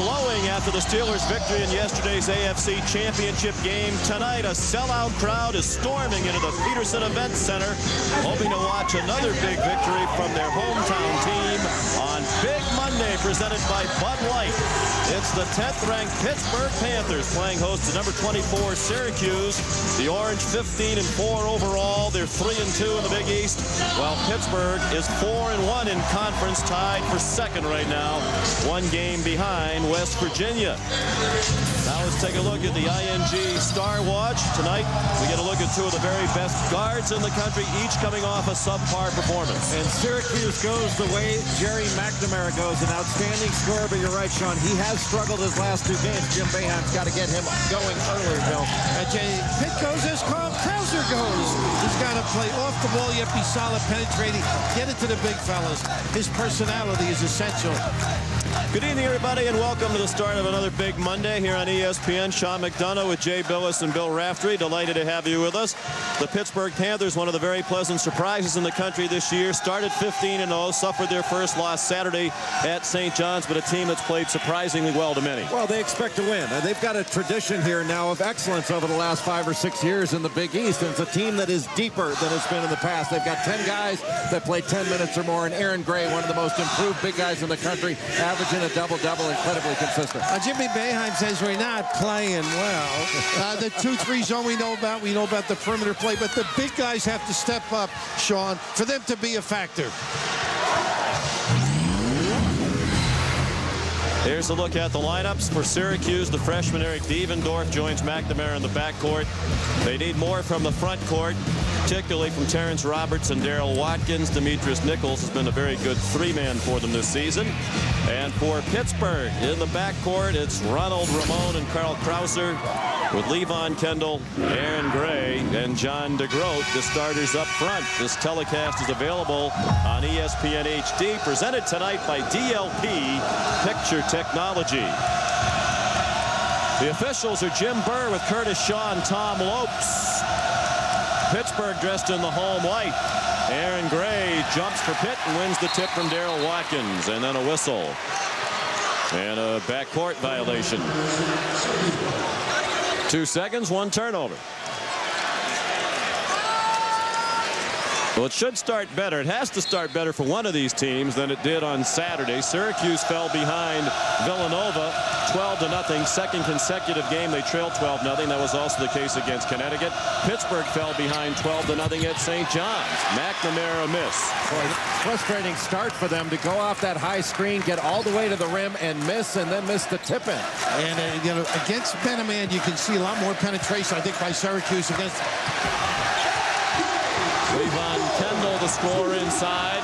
glowing after the Steelers' victory in yesterday's AFC Championship game. Tonight, a sellout crowd is storming into the Petersen Events Center, hoping to watch another big victory from their hometown team on Big Monday, presented by Bud Light. It's the 10th-ranked Pittsburgh Panthers playing host to number 24 Syracuse. The Orange 15-4 overall. They're 3-2 in the Big East, while Pittsburgh is 4-1 in conference, tied for second right now, one game behind West Virginia. Now let's take a look at the ING Star Watch. Tonight, we get a look at two of the very best guards in the country, each coming off a subpar performance. And Syracuse goes the way Jerry McNamara goes, an outstanding scorer, but you're right, Sean. He has struggled his last two games. Jim Boeheim's got to get him going earlier, Bill. Pitt goes as Carl Krauser goes. He's got to play off the ball, yet be solid, penetrating, get it to the big fellas. His personality is essential. Good evening, everybody, and welcome to the start of another Big Monday here on ESPN. Sean McDonough with Jay Billis and Bill Raftery. Delighted to have you with us. The Pittsburgh Panthers, one of the very pleasant surprises in the country this year, started 15-0, suffered their first loss Saturday at St. John's, but a team that's played surprisingly well to many. Well, they expect to win. They've got a tradition here now of excellence over the last 5 or 6 years in the Big East, and it's a team that is deeper than it's been in the past. They've got 10 guys that play 10 minutes or more, and Aaron Gray, one of the most improved big guys in the country, averaging a double-double, incredibly consistent. Jimmy Boeheim says we're not playing well. The 2-3 zone we know about the perimeter play, but the big guys have to step up, Sean, for them to be a factor. Here's a look at the lineups for Syracuse. The freshman Eric Devendorf joins McNamara in the backcourt. They need more from the front court, particularly from Terrence Roberts and Darrell Watkins. Demetrius Nichols has been a very good three-man for them this season. And for Pittsburgh, in the backcourt, it's Ronald Ramon and Carl Krauser, with Levon Kendall, Aaron Gray, and John DeGroat, the starters up front. This telecast is available on ESPN HD, presented tonight by DLP Picture Technology. The officials are Jim Burr with Curtis Shaw and Tom Lopes. Pittsburgh dressed in the home white. Aaron Gray jumps for Pitt and wins the tip from Darrell Watkins, and then a whistle and a backcourt violation. 2 seconds, one turnover. Well, it should start better. It has to start better for one of these teams than it did on Saturday. Syracuse fell behind Villanova 12-0. Second consecutive game they trailed 12-0. That was also the case against Connecticut. Pittsburgh fell behind 12-0 at St. John's. McNamara miss. Boy, frustrating start for them to go off that high screen, get all the way to the rim and then miss the tip-in. And against Benaman, you can see a lot more penetration, I think, by Syracuse against Levon Kendall, the scorer inside.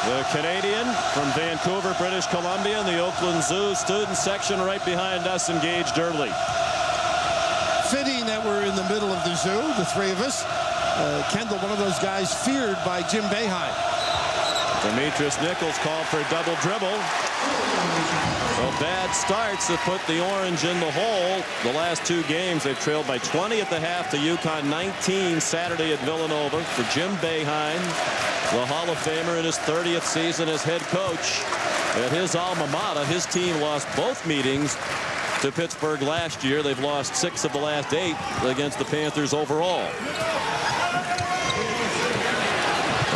The Canadian from Vancouver, British Columbia, and the Oakland Zoo student section right behind us engaged early. Fitting that we're in the middle of the zoo, the three of us. Kendall, one of those guys feared by Jim Boeheim. Demetrius Nichols called for a double dribble. Well, bad starts have put the Orange in the hole. The last two games, they've trailed by 20 at the half to UConn, 19 Saturday at Villanova. For Jim Boeheim, the Hall of Famer in his 30th season as head coach at his alma mater, his team lost both meetings to Pittsburgh last year. They've lost 6 of the last 8 against the Panthers overall.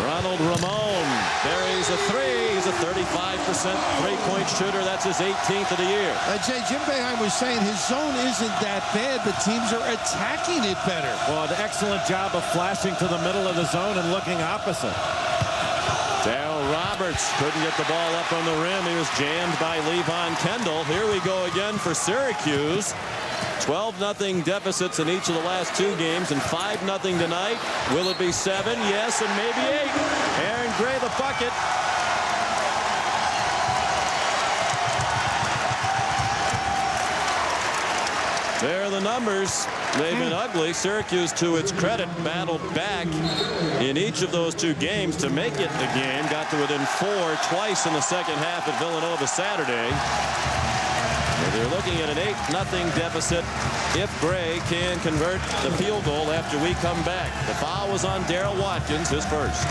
Ronald Ramon buries a three. He's a 35% three-point shooter. That's his 18th of the year. Jim Boeheim was saying his zone isn't that bad, but teams are attacking it better. Well, an excellent job of flashing to the middle of the zone and looking opposite. Darrell Roberts couldn't get the ball up on the rim. He was jammed by Levon Kendall. Here we go again for Syracuse. 12-0 deficits in each of the last 2 games, and 5-0 tonight. Will it be 7? Yes, and maybe 8. Aaron Gray, the bucket. There are the numbers. They've been ugly. Syracuse, to its credit, battled back in each of those 2 games to make it the game. Got to within 4 twice in the second half at Villanova Saturday. They're looking at an 8-0 deficit if Gray can convert the field goal after we come back. The foul was on Darrell Watkins, his first.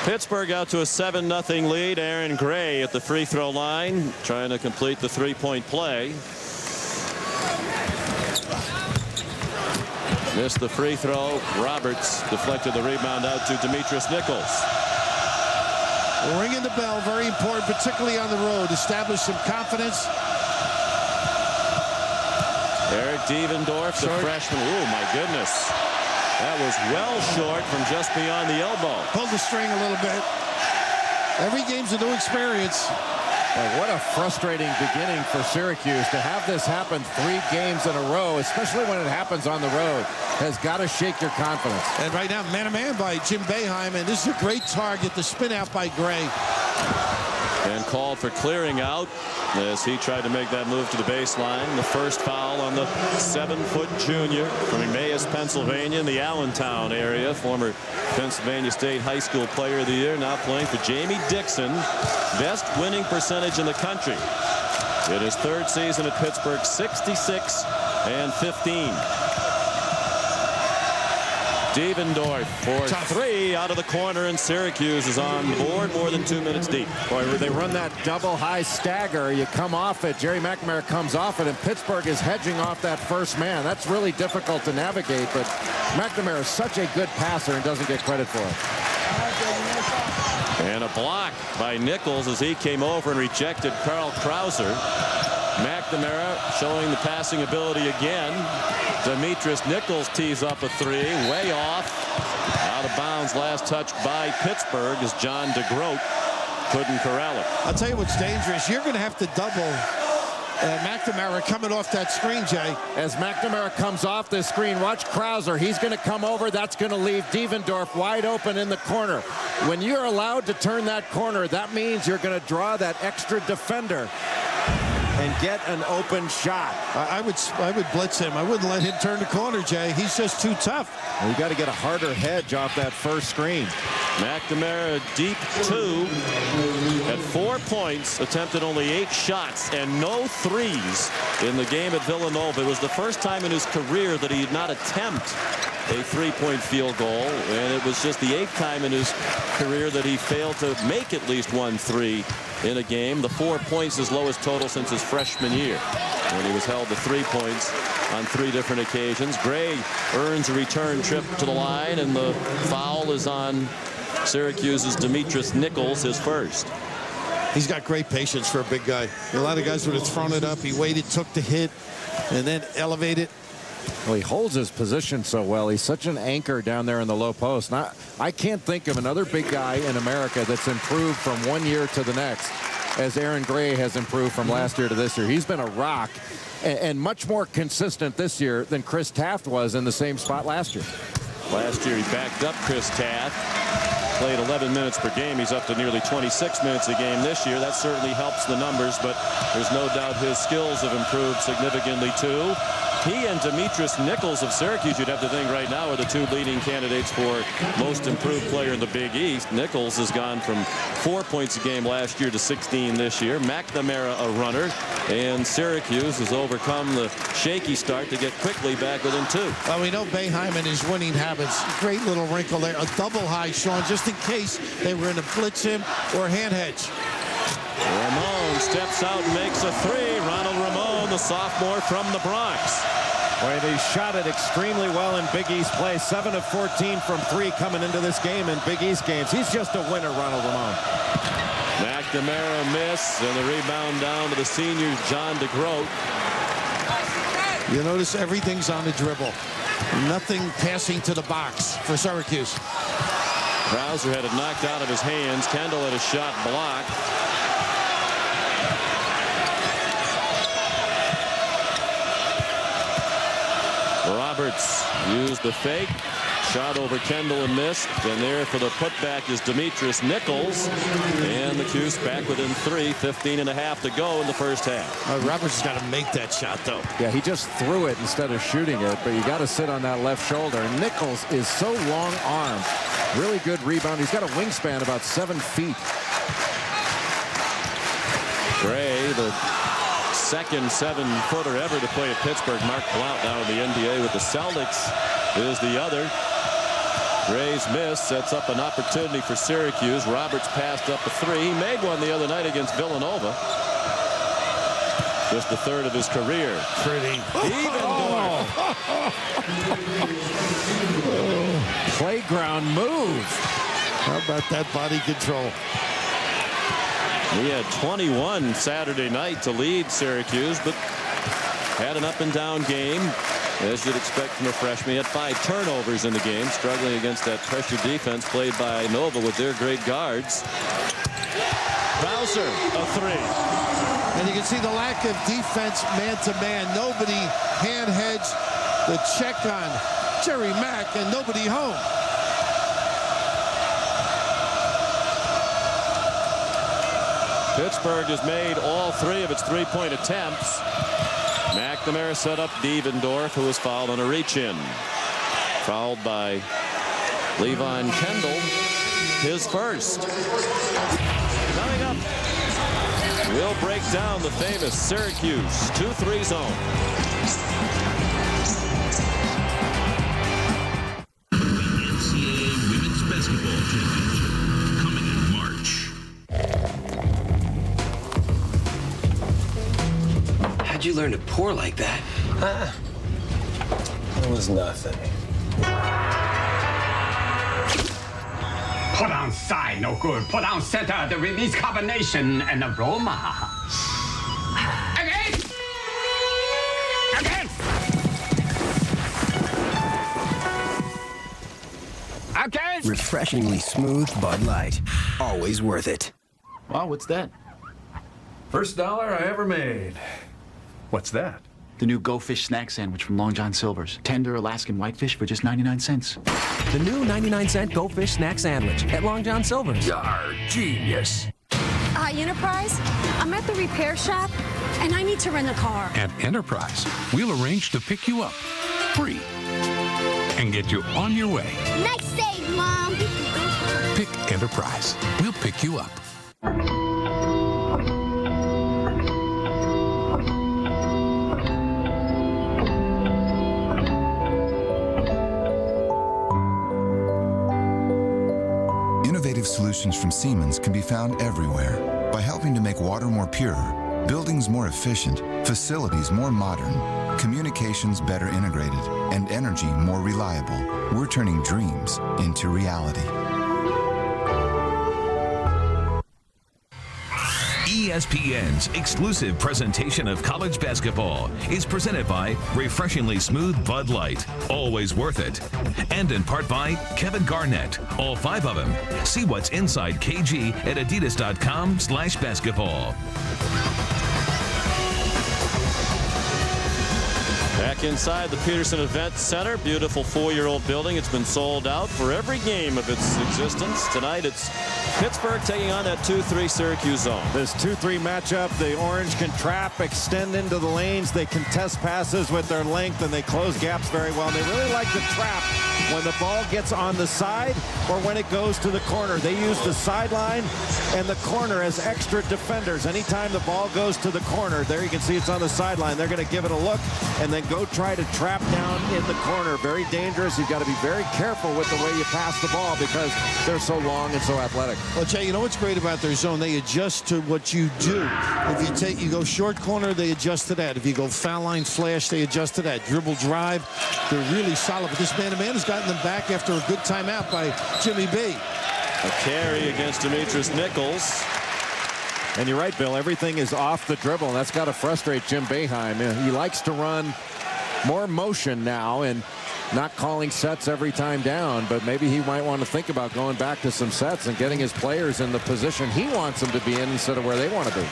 Pittsburgh out to a 7-0 lead. Aaron Gray at the free throw line trying to complete the three-point play. Missed the free throw. Roberts deflected the rebound out to Demetrius Nichols. Ringing the bell, very important, particularly on the road. Establish some confidence. Eric Devendorf, the freshman. Oh, my goodness. That was well short from just beyond the elbow. Pulled the string a little bit. Every game's a new experience. What a frustrating beginning for Syracuse to have this happen 3 games in a row, especially when it happens on the road. Has got to shake your confidence. And right now, man-to-man by Jim Boeheim, and this is a great target, the spin out by Gray. And called for clearing out as he tried to make that move to the baseline. The first foul on the 7-foot junior from Emmaus, Pennsylvania, in the Allentown area. Former Pennsylvania State High School Player of the Year, now playing for Jamie Dixon. Best winning percentage in the country. In his 3rd season at Pittsburgh, 66-15. Devendorf for 3 out of the corner, and Syracuse is on the board more than 2 minutes deep. Boy, they run that double high stagger. You come off it. Jerry McNamara comes off it, and Pittsburgh is hedging off that first man. That's really difficult to navigate, but McNamara is such a good passer and doesn't get credit for it. And a block by Nichols as he came over and rejected Carl Krauser. McNamara showing the passing ability again. Demetrius Nichols tees up a 3, way off. Out of bounds, last touch by Pittsburgh as John DeGroat couldn't corral it. I'll tell you what's dangerous. You're going to have to double McNamara coming off that screen, Jay. As McNamara comes off this screen, watch Krauser. He's going to come over. That's going to leave Devendorf wide open in the corner. When you're allowed to turn that corner, that means you're going to draw that extra defender and get an open shot. I would blitz him. I wouldn't let him turn the corner, Jay. He's just too tough. Well, you got to get a harder hedge off that first screen. McNamara deep 2 at 4 points, attempted only 8 shots and no threes in the game at Villanova. It was the first time in his career that he did not attempt a 3-point field goal, and it was just the 8th time in his career that he failed to make at least 1 3 in a game. The 4 points, his lowest total since his freshman year, when he was held to 3 points on 3 different occasions. Gray earns a return trip to the line, and the foul is on Syracuse's Demetrius Nichols, his first. He's got great patience for a big guy. A lot of guys would have thrown it up. He waited, took the hit, and then elevated. Well, he holds his position so well. He's such an anchor down there in the low post. I can't think of another big guy in America that's improved from one year to the next as Aaron Gray has improved from last year to this year. He's been a rock and much more consistent this year than Chris Taft was in the same spot last year. Last year he backed up Chris Taft, played 11 minutes per game. He's up to nearly 26 minutes a game this year. That certainly helps the numbers, but there's no doubt his skills have improved significantly too. He and Demetrius Nichols of Syracuse, you'd have to think right now, are the 2 leading candidates for most improved player in the Big East. Nichols has gone from 4 points a game last year to 16 this year. McNamara a runner, and Syracuse has overcome the shaky start to get quickly back within 2. Well, we know Boeheim and his winning habits. Great little wrinkle there. A double high, Sean, just in case they were going to blitz him or hand hedge. Ramon steps out and makes a 3. Ronald Ramon, the sophomore from the Bronx. Boy, they shot it extremely well in Big East play. 7 of 14 from 3 coming into this game in Big East games. He's just a winner, Ronald Ramon. McNamara miss, and the rebound down to the senior John DeGroat. You notice everything's on the dribble. Nothing passing to the box for Syracuse. Krauser had it knocked out of his hands. Kendall had a shot blocked. Roberts used the fake, shot over Kendall and missed, and there for the putback is Demetrius Nichols, and the Cuse back within 3, 15.5 to go in the first half. Roberts has got to make that shot, though. Yeah, he just threw it instead of shooting it, but you got to sit on that left shoulder. Nichols is so long-armed. Really good rebound. He's got a wingspan about 7 feet. Gray, the second 7-footer ever to play at Pittsburgh. Mark Blount down in the NBA with the Celtics is the other. Gray's miss sets up an opportunity for Syracuse. Roberts passed up a three. He made one the other night against Villanova. Just the third of his career. Pretty. Evendorf. Playground move. How about that body control? He had 21 Saturday night to lead Syracuse, but had an up and down game, as you'd expect from a freshman. He had 5 turnovers in the game, struggling against that pressure defense played by Nova with their great guards. Krauser, a three. And you can see the lack of defense man-to-man. Nobody hand-hedged the check on Jerry Mack, and nobody home. Pittsburgh has made all 3 of its three-point attempts. McNamara set up Devendorf, who was fouled on a reach-in. Fouled by Levon Kendall, his first. Coming up, we'll break down the famous Syracuse 2-3 zone. NCAA Women's Basketball Championship coming in March. How'd you learn to pour like that? It was nothing. Put on side, no good. Put on center, the release combination and aroma. Again! Again! Again! Refreshingly smooth Bud Light. Always worth it. Wow, what's that? First dollar I ever made. What's that? The new Go Fish snack sandwich from Long John Silver's. Tender Alaskan whitefish for just 99 cents. The new 99-cent Go Fish snack sandwich at Long John Silver's. Yar, genius. Hi, Enterprise. I'm at the repair shop, and I need to rent a car. At Enterprise, we'll arrange to pick you up free and get you on your way. Nice save, Mom. Pick Enterprise. We'll pick you up. Innovative solutions from Siemens can be found everywhere. By helping to make water more pure, buildings more efficient, facilities more modern, communications better integrated, and energy more reliable, we're turning dreams into reality. ESPN's exclusive presentation of college basketball is presented by Refreshingly Smooth Bud Light, always worth it, and in part by Kevin Garnett, all 5 of them. See what's inside KG at adidas.com/basketball. Back inside the Petersen Events Center, beautiful 4-year-old building. It's been sold out for every game of its existence. Tonight it's Pittsburgh taking on that 2-3 Syracuse zone. This 2-3 matchup, the Orange can trap, extend into the lanes. They contest passes with their length, and they close gaps very well. And they really like to trap when the ball gets on the side or when it goes to the corner. They use the sideline and the corner as extra defenders. Anytime the ball goes to the corner, there you can see it's on the sideline. They're going to give it a look and then go try to trap down in the corner. Very dangerous. You've got to be very careful with the way you pass the ball because they're so long and so athletic. Well, Jay, you know what's great about their zone? They adjust to what you do. If you go short corner, they adjust to that. If you go foul line flash, they adjust to that. Dribble drive, they're really solid. But this man-to-man has gotten them back after a good timeout by Jimmy B. A carry against Demetrius Nichols. And you're right, Bill. Everything is off the dribble, and that's got to frustrate Jim Boeheim. He likes to run more motion now and not calling sets every time down, but maybe he might want to think about going back to some sets and getting his players in the position he wants them to be in instead of where they want to be.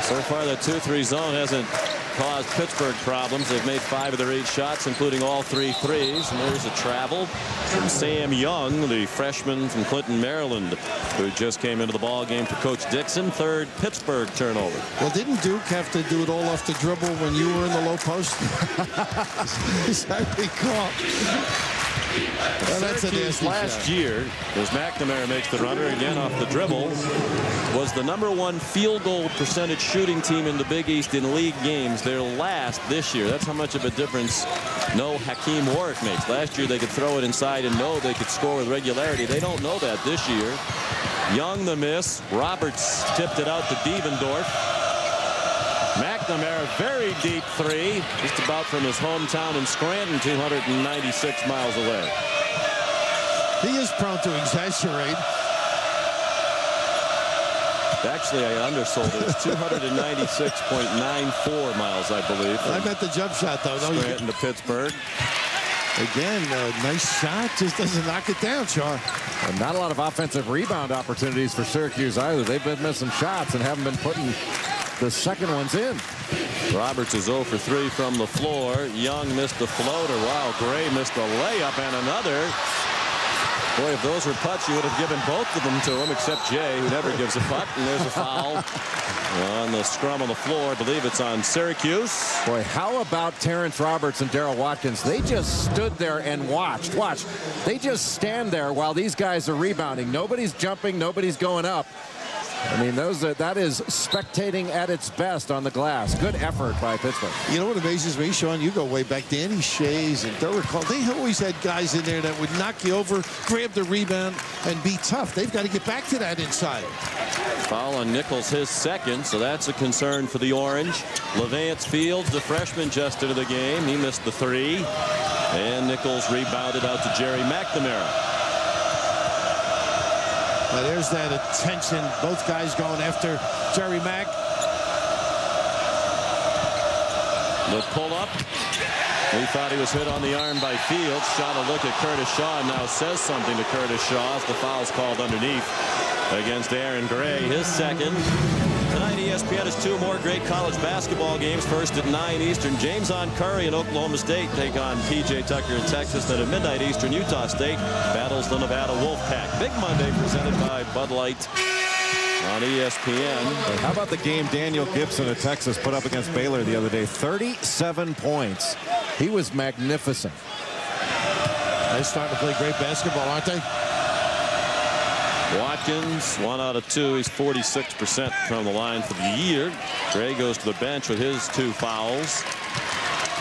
So far, the 2-3 zone hasn't caused Pittsburgh problems. They've made 5 of their 8 shots, including all 3 threes. And there's a travel from Sam Young, the freshman from Clinton, Maryland, who just came into the ball game for Coach Dixon. 3rd Pittsburgh turnover. Well, didn't Duke have to do it all off the dribble when you were in the low post? Is that recall? Well, that's a Syracuse nasty last shot. year, as McNamara makes the runner again off the dribble, was the #1 field goal percentage shooting team in the Big East in league games. They're last this year. That's how much of a difference no Hakeem Warwick makes. Last year they could throw it inside and know they could score with regularity. They don't know that this year. Young the miss. Roberts tipped it out to Devendorf. McNamara, very deep three, just about from his hometown in Scranton, 296 miles away. He is prone to exaggerate. Actually, I undersold it. It's 296.94 miles, I believe. I meant the jump shot, though. No, Scranton to Pittsburgh. Again, a nice shot, just doesn't knock it down, Char. And not a lot of offensive rebound opportunities for Syracuse either. They've been missing shots and haven't been putting the second ones in. Roberts is 0 for 3 from the floor. Young missed the floater. Wow, Gray missed a layup and another. Boy, if those were putts, you would have given both of them to him, except Jay, who never gives a putt. And there's a foul on the scrum on the floor. I believe it's on Syracuse. Boy, how about Terrence Roberts and Daryl Watkins? They just stood there and watched. Watch. They just stand there while these guys are rebounding. Nobody's jumping. Nobody's going up. I mean, that is spectating at its best on the glass. Good effort by Pittsburgh. You know what amazes me, Sean? You go way back. Danny Shays and Derek Hall. They always had guys in there that would knock you over, grab the rebound, and be tough. They've got to get back to that inside. Foul on Nichols, his second, so that's a concern for the Orange. Levance Fields, the freshman, just into the game. He missed the three. And Nichols rebounded out to Jerry McNamara. Now there's that attention. Both guys going after Jerry Mack. The pull-up. We thought he was hit on the arm by Fields. Shot a look at Curtis Shaw and now says something to Curtis Shaw as the foul's called underneath against Aaron Gray, his second. Tonight, ESPN has two more great college basketball games. First at 9 Eastern, James on Curry and Oklahoma State take on P.J. Tucker in Texas. Then at midnight Eastern, Utah State battles the Nevada Wolfpack. Big Monday presented by Bud Light on ESPN. And how about the game Daniel Gibson of Texas put up against Baylor the other day? 37 points. He was magnificent. They're starting to play great basketball, aren't they? Watkins, 1 out of 2. He's 46% from the line for the year. Gray goes to the bench with his 2 fouls.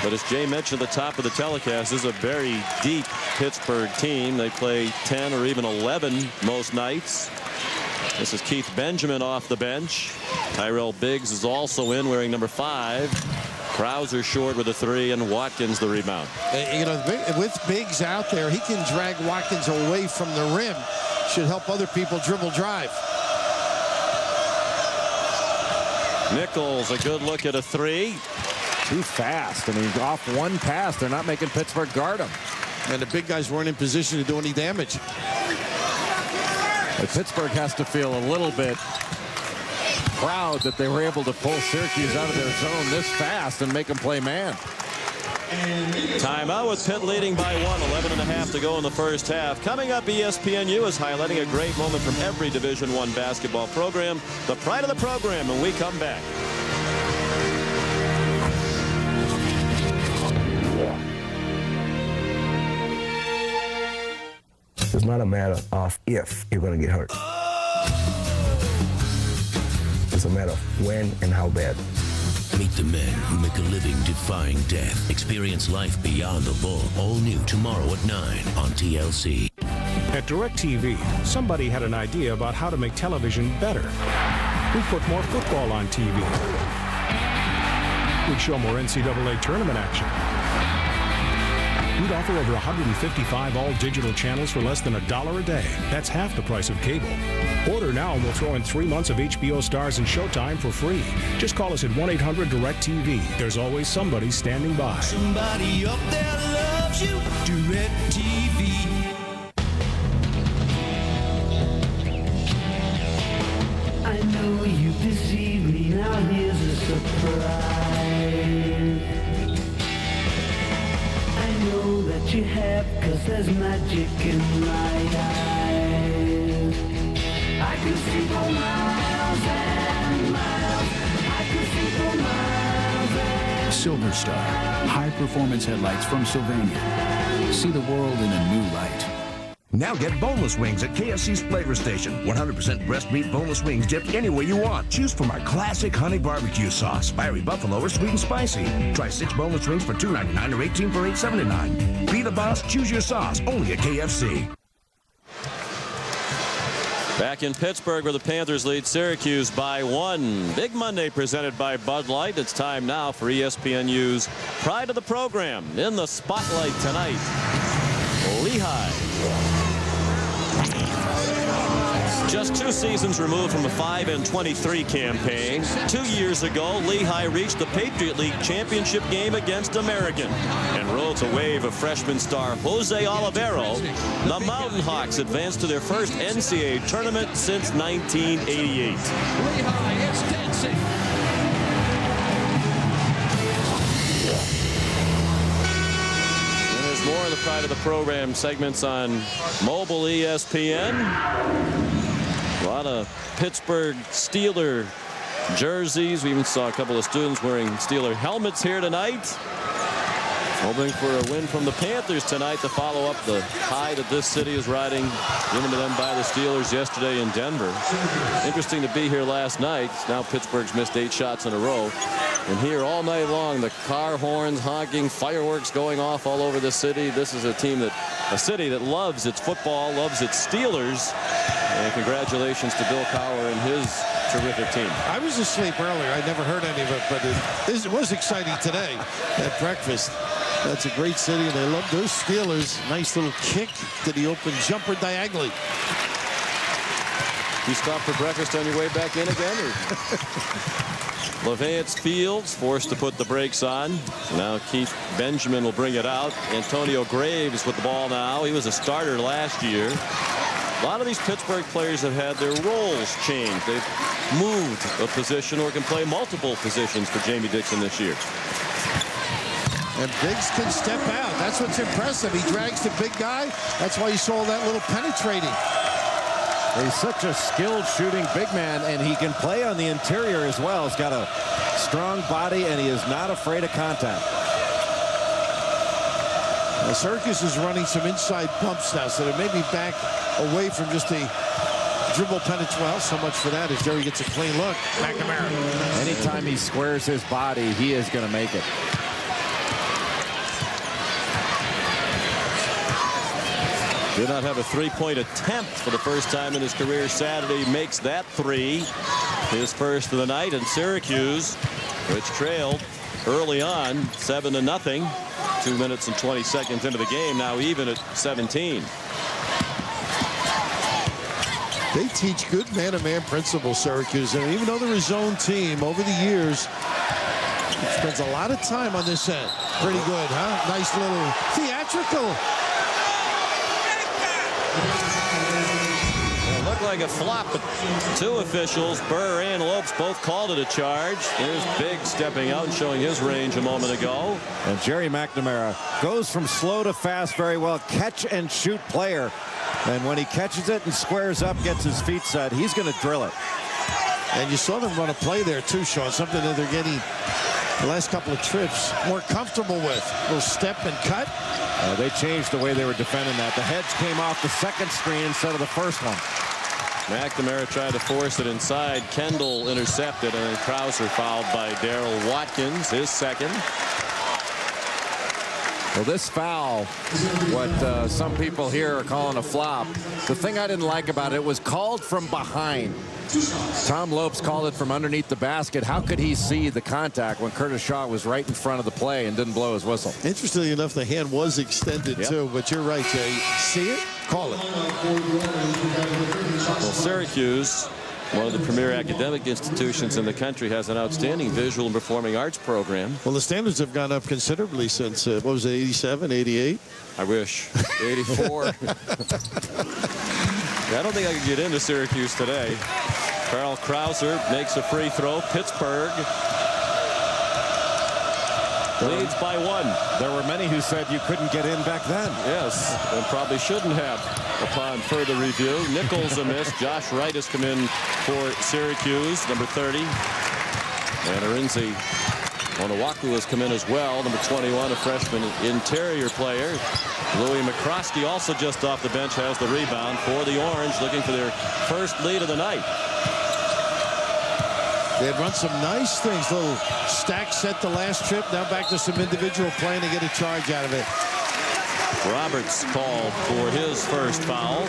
But as Jay mentioned at the top of the telecast, this is a very deep Pittsburgh team. They play 10 or even 11 most nights. This is Keith Benjamin off the bench. Tyrell Biggs is also in, wearing number 5. Krauser short with a 3, and Watkins the rebound. You know, with Biggs out there, he can drag Watkins away from the rim. Should help other people dribble drive. Nichols, a good look at a 3. Too fast. I mean, off one pass, they're not making Pittsburgh guard him. And the big guys weren't in position to do any damage. But Pittsburgh has to feel a little bit proud that they were able to pull Syracuse out of their zone this fast and make them play man. Timeout with Pitt leading by 1, 11.5 to go in the first half. Coming up, ESPNU is highlighting a great moment from every Division I basketball program. The pride of the program when we come back. It's not a matter of if you're going to get hurt. It's a matter of when and how bad. Meet the men who make a living defying death. Experience life beyond the ball. All new tomorrow at 9 on TLC. At DirecTV, somebody had an idea about how to make television better. We put more football on TV. We'd show more NCAA tournament action. We'd offer over 155 all-digital channels for less than $1 a day. That's half the price of cable. Order now and we'll throw in 3 months of HBO Stars and Showtime for free. Just call us at 1-800-DIRECTV. There's always somebody standing by. Somebody up there loves you. DirecTV. I know you deceived me. Now here's a surprise. I know that you have, 'cause there's magic in my eyes. I can see for miles and miles. I can see for miles and Silver Star, high-performance headlights from Sylvania. See the world in a new light. Now get boneless wings at KFC's Flavor Station. 100% breast meat boneless wings dipped any way you want. Choose from our classic honey barbecue sauce, fiery buffalo, or sweet and spicy. Try 6 boneless wings for $2.99 or 18 for $8.79. Be the boss, choose your sauce. Only at KFC. Back in Pittsburgh, where the Panthers lead Syracuse by 1. Big Monday presented by Bud Light. It's time now for ESPNU's Pride of the Program. In the spotlight tonight, Lehigh. Just 2 seasons removed from a 5-23 campaign. 2 years ago, Lehigh reached the Patriot League championship game against American and rode a wave of freshman star Jose Olivero. The Mountain Hawks advanced to their first NCAA tournament since 1988. Lehigh is dancing. And there's more of the Pride of the Program segments on mobile ESPN. A lot of Pittsburgh Steeler jerseys. We even saw a couple of students wearing Steeler helmets here tonight. Hoping for a win from the Panthers tonight to follow up the high that this city is riding, given to them by the Steelers yesterday in Denver. Interesting to be here last night. Now Pittsburgh's missed 8 shots in a row. And here all night long, the car horns honking, fireworks going off all over the city. This is a city that loves its football, loves its Steelers. And congratulations to Bill Cowher and his terrific team. I was asleep earlier. I never heard any of it, but it was exciting today at breakfast. That's a great city, and they love those Steelers. Nice little kick to the open jumper diagonally. You stopped for breakfast on your way back in again? Or? Levance Fields forced to put the brakes on. Now Keith Benjamin will bring it out. Antonio Graves with the ball now. He was a starter last year. A lot of these Pittsburgh players have had their roles changed. They've moved a position or can play multiple positions for Jamie Dixon this year. And Biggs can step out. That's what's impressive. He drags the big guy. That's why you saw that little penetrating. He's such a skilled shooting big man, and he can play on the interior as well. He's got a strong body, and he is not afraid of contact. Now, Syracuse is running some inside pumps now, so they may be back away from just a dribble penetration. Well, so much for that as Jerry gets a clean look. McNamara. Anytime he squares his body, he is going to make it. Did not have a 3-point attempt for the first time in his career Saturday. Makes that 3. His first of the night. And Syracuse, which trailed early on 7-0. 2 minutes and 20 seconds into the game. Now even at 17. They teach good man-to-man principles, Syracuse. And even though they're a zone team over the years, it spends a lot of time on this end. Pretty good, huh? Nice little theatrical. It looked like a flop, but 2 officials, Burr and Lopes, both called it a charge. Here's Big stepping out and showing his range a moment ago. And Jerry McNamara goes from slow to fast very well. Catch and shoot player. And when he catches it and squares up, gets his feet set, he's going to drill it. And you saw them run a play there too, Sean. Something that they're getting the last couple of trips more comfortable with. A little step and cut. They changed the way they were defending that. The heads came off the second screen instead of the first one. McNamara tried to force it inside. Kendall intercepted, and then Krauser fouled by Darrell Watkins, his second. Well, this foul, what some people here are calling a flop, the thing I didn't like about it was called from behind. Tom Lopes called it from underneath the basket. How could he see the contact when Curtis Shaw was right in front of the play and didn't blow his whistle? Interestingly enough, the hand was extended too, but you're right, Jay. See it? Call it. Well, Syracuse, one of the premier academic institutions in the country, has an outstanding visual and performing arts program. Well, the standards have gone up considerably since, what was it, 87, 88? I wish. 84. I don't think I could get into Syracuse today. Carl Krauser makes a free throw. Pittsburgh leads by 1. There were many who said you couldn't get in back then. Yes, and probably shouldn't have upon further review. Nichols a miss. Josh Wright has come in for Syracuse, number 30. And Arinze Onuaku has come in as well. Number 21, a freshman interior player. Louis McCroskey, also just off the bench, has the rebound for the Orange, looking for their first lead of the night. They had run some nice things. Little stack set the last trip. Now back to some individual play to get a charge out of it. Roberts called for his first foul.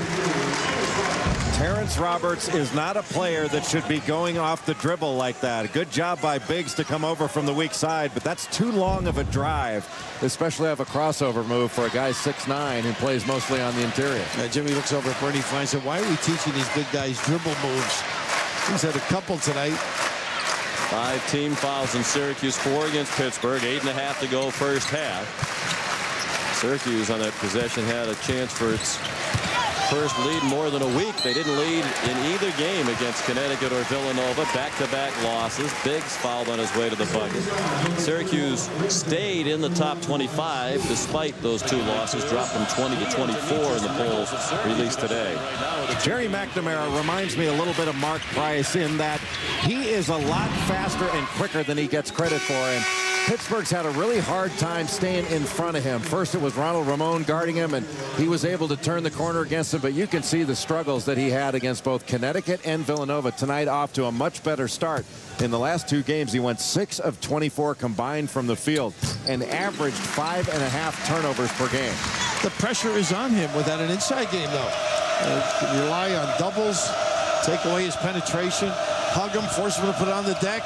Terrence Roberts is not a player that should be going off the dribble like that. A good job by Biggs to come over from the weak side, but that's too long of a drive, especially have a crossover move for a guy 6'9" who plays mostly on the interior. Jimmy looks over at Bernie Fine and said, why are we teaching these big guys dribble moves? He's had a couple tonight. 5 team fouls in Syracuse, 4 against Pittsburgh, 8.5 to go first half. Syracuse on that possession had a chance for its first lead in more than a week. They didn't lead in either game against Connecticut or Villanova. Back-to-back losses. Biggs fouled on his way to the bucket. Syracuse stayed in the top 25 despite those 2 losses. Dropped from 20 to 24 in the polls released today. Jerry McNamara reminds me a little bit of Mark Price in that he is a lot faster and quicker than he gets credit for. And Pittsburgh's had a really hard time staying in front of him. First it was Ronald Ramon guarding him, and he was able to turn the corner against him, but you can see the struggles that he had against both Connecticut and Villanova. Tonight off to a much better start. In the last 2 games, he went 6 of 24 combined from the field and averaged 5.5 turnovers per game. The pressure is on him without an inside game, though. Rely on doubles, take away his penetration, hug him, force him to put it on the deck.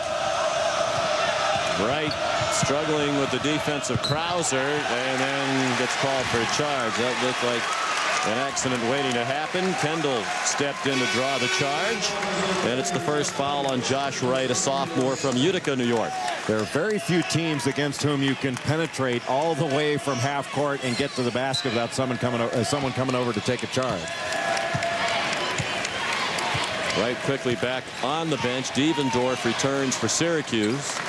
Wright struggling with the defense of Krauser and then gets called for a charge. That looked like an accident waiting to happen. Kendall stepped in to draw the charge, and it's the first foul on Josh Wright, a sophomore from Utica, New York. There are very few teams against whom you can penetrate all the way from half court and get to the basket without someone coming over to take a charge. Wright quickly back on the bench. Devendorf returns for Syracuse.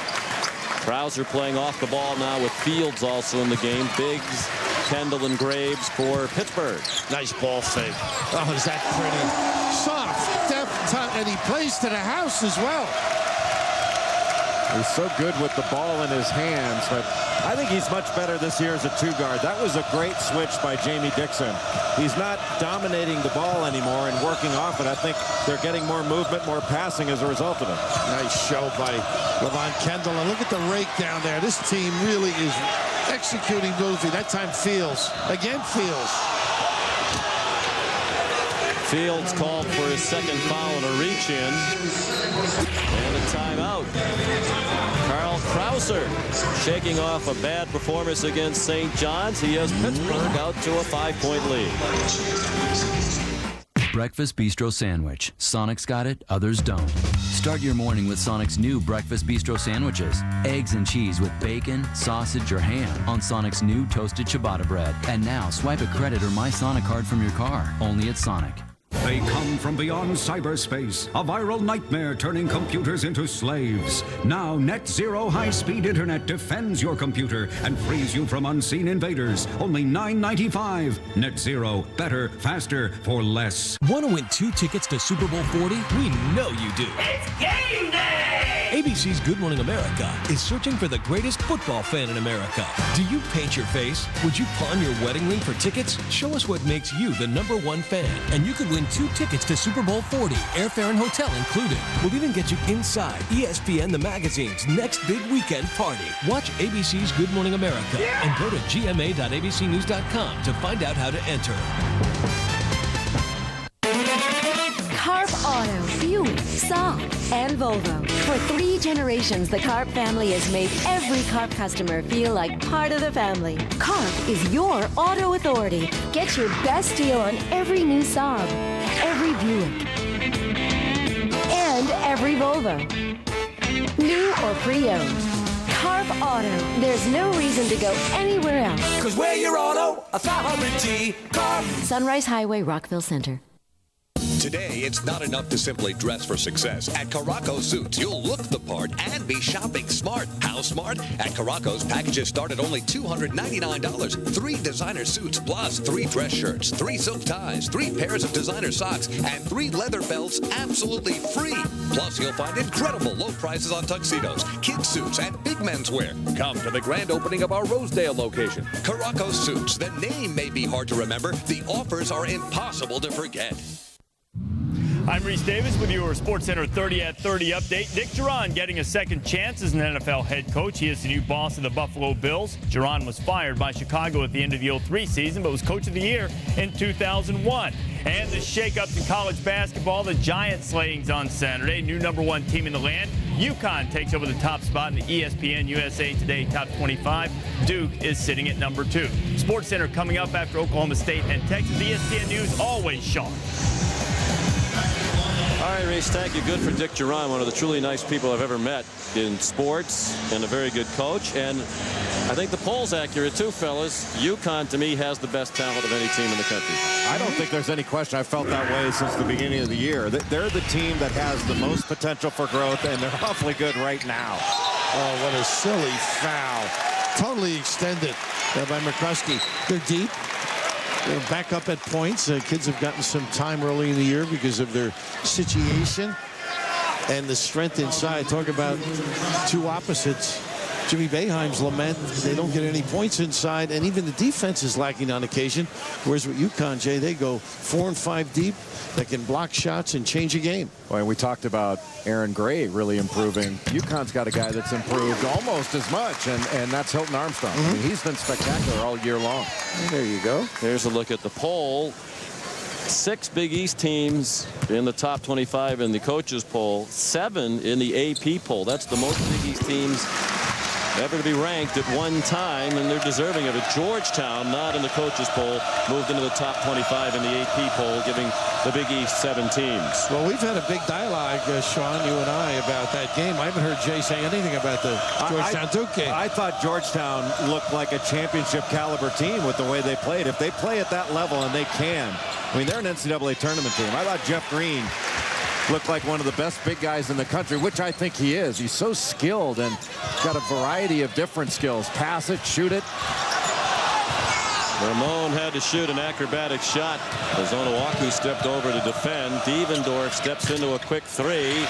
Krauser playing off the ball now with Fields also in the game. Biggs, Kendall, and Graves for Pittsburgh. Nice ball fake. Oh, is that pretty. Soft, deft, and he plays to the house as well. He's so good with the ball in his hands, but I think he's much better this year as a 2-guard. That was a great switch by Jamie Dixon. He's not dominating the ball anymore and working off it. I think they're getting more movement, more passing as a result of it. Nice show by Levon Kendall. And look at the rake down there. This team really is executing beautifully. That time Fields. Again, Fields. Fields called for his second foul and a reach-in. And a timeout. Carl Krauser shaking off a bad performance against St. John's. He has Pittsburgh out to a 5-point lead. Breakfast Bistro Sandwich. Sonic's got it, others don't. Start your morning with Sonic's new Breakfast Bistro Sandwiches. Eggs and cheese with bacon, sausage, or ham on Sonic's new toasted ciabatta bread. And now swipe a credit or My Sonic card from your car. Only at Sonic. They come from beyond cyberspace, a viral nightmare turning computers into slaves. Now Net Zero high-speed internet defends your computer and frees you from unseen invaders. Only $9.95. Net Zero, better, faster, for less. Want to win 2 tickets to Super Bowl 40? We know you do. It's game day! ABC's Good Morning America is searching for the greatest football fan in America. Do you paint your face? Would you pawn your wedding ring for tickets? Show us what makes you the #1 fan, and you could win 2 tickets to Super Bowl 40, airfare and hotel included. We'll even get you inside ESPN the magazine's next big weekend party. Watch ABC's Good Morning America and go to gma.abcnews.com to find out how to enter. Carp Auto, Buick, Saab, and Volvo. For 3 generations, the Carp family has made every Carp customer feel like part of the family. Carp is your auto authority. Get your best deal on every new Saab, every Buick, and every Volvo. New or pre-owned. Carp Auto. There's no reason to go anywhere else. 'Cause we're your auto authority. Carp. Sunrise Highway, Rockville Center. Today, it's not enough to simply dress for success. At Caraco Suits, you'll look the part and be shopping smart. How smart? At Caraco's, packages start at only $299. 3 designer suits plus 3 dress shirts, 3 silk ties, 3 pairs of designer socks, and 3 leather belts absolutely free. Plus, you'll find incredible low prices on tuxedos, kids suits, and big menswear. Come to the grand opening of our Rosedale location. Caraco Suits. The name may be hard to remember. The offers are impossible to forget. I'm Reese Davis with your SportsCenter 30 at 30 update. Nick Duran getting a second chance as an NFL head coach. He is the new boss of the Buffalo Bills. Duran was fired by Chicago at the end of the 03 season, but was coach of the year in 2001. And the shakeups in college basketball, the Giant slayings on Saturday. New #1 team in the land. UConn takes over the top spot in the ESPN USA Today Top 25. Duke is sitting at #2. SportsCenter coming up after Oklahoma State and Texas. ESPN News always sharp. All right, Reese, thank you. Good for Dick Duran, one of the truly nice people I've ever met in sports, and a very good coach. And I think the poll's accurate too, fellas. UConn, to me, has the best talent of any team in the country. I don't think there's any question. I felt that way since the beginning of the year. They're the team that has the most potential for growth, and they're awfully good right now. Oh, what a silly foul. Totally extended by McCluskey. They're deep. They're back up at points. Kids have gotten some time early in the year because of their situation and the strength inside. Talk about two opposites. Jimmy Boeheim's lament, they don't get any points inside, and even the defense is lacking on occasion. Whereas with UConn, Jay, they go 4 and 5 deep. That can block shots and change a game. Well, we talked about Aaron Gray really improving. UConn's got a guy that's improved almost as much, and that's Hilton Armstrong. I mean, he's been spectacular all year long. And there you go. There's a look at the poll. 6 Big East teams in the top 25 in the coaches poll. 7 in the AP poll. That's the most Big East teams ever to be ranked at one time, and they're deserving of it. Georgetown, not in the coaches poll, moved into the top 25 in the AP poll, giving the Big East 7 teams. Well, we've had a big dialogue, Sean, you and I, about that game. I haven't heard Jay say anything about the Georgetown-Duke game. I thought Georgetown looked like a championship caliber team with the way they played. If they play at that level, and they can, I mean, they're an NCAA tournament team. I thought Jeff Green looked like one of the best big guys in the country, which I think he is. He's so skilled and got a variety of different skills. Pass it, shoot it. Ramon had to shoot an acrobatic shot as Onuaku stepped over to defend. Devendorf steps into a quick 3.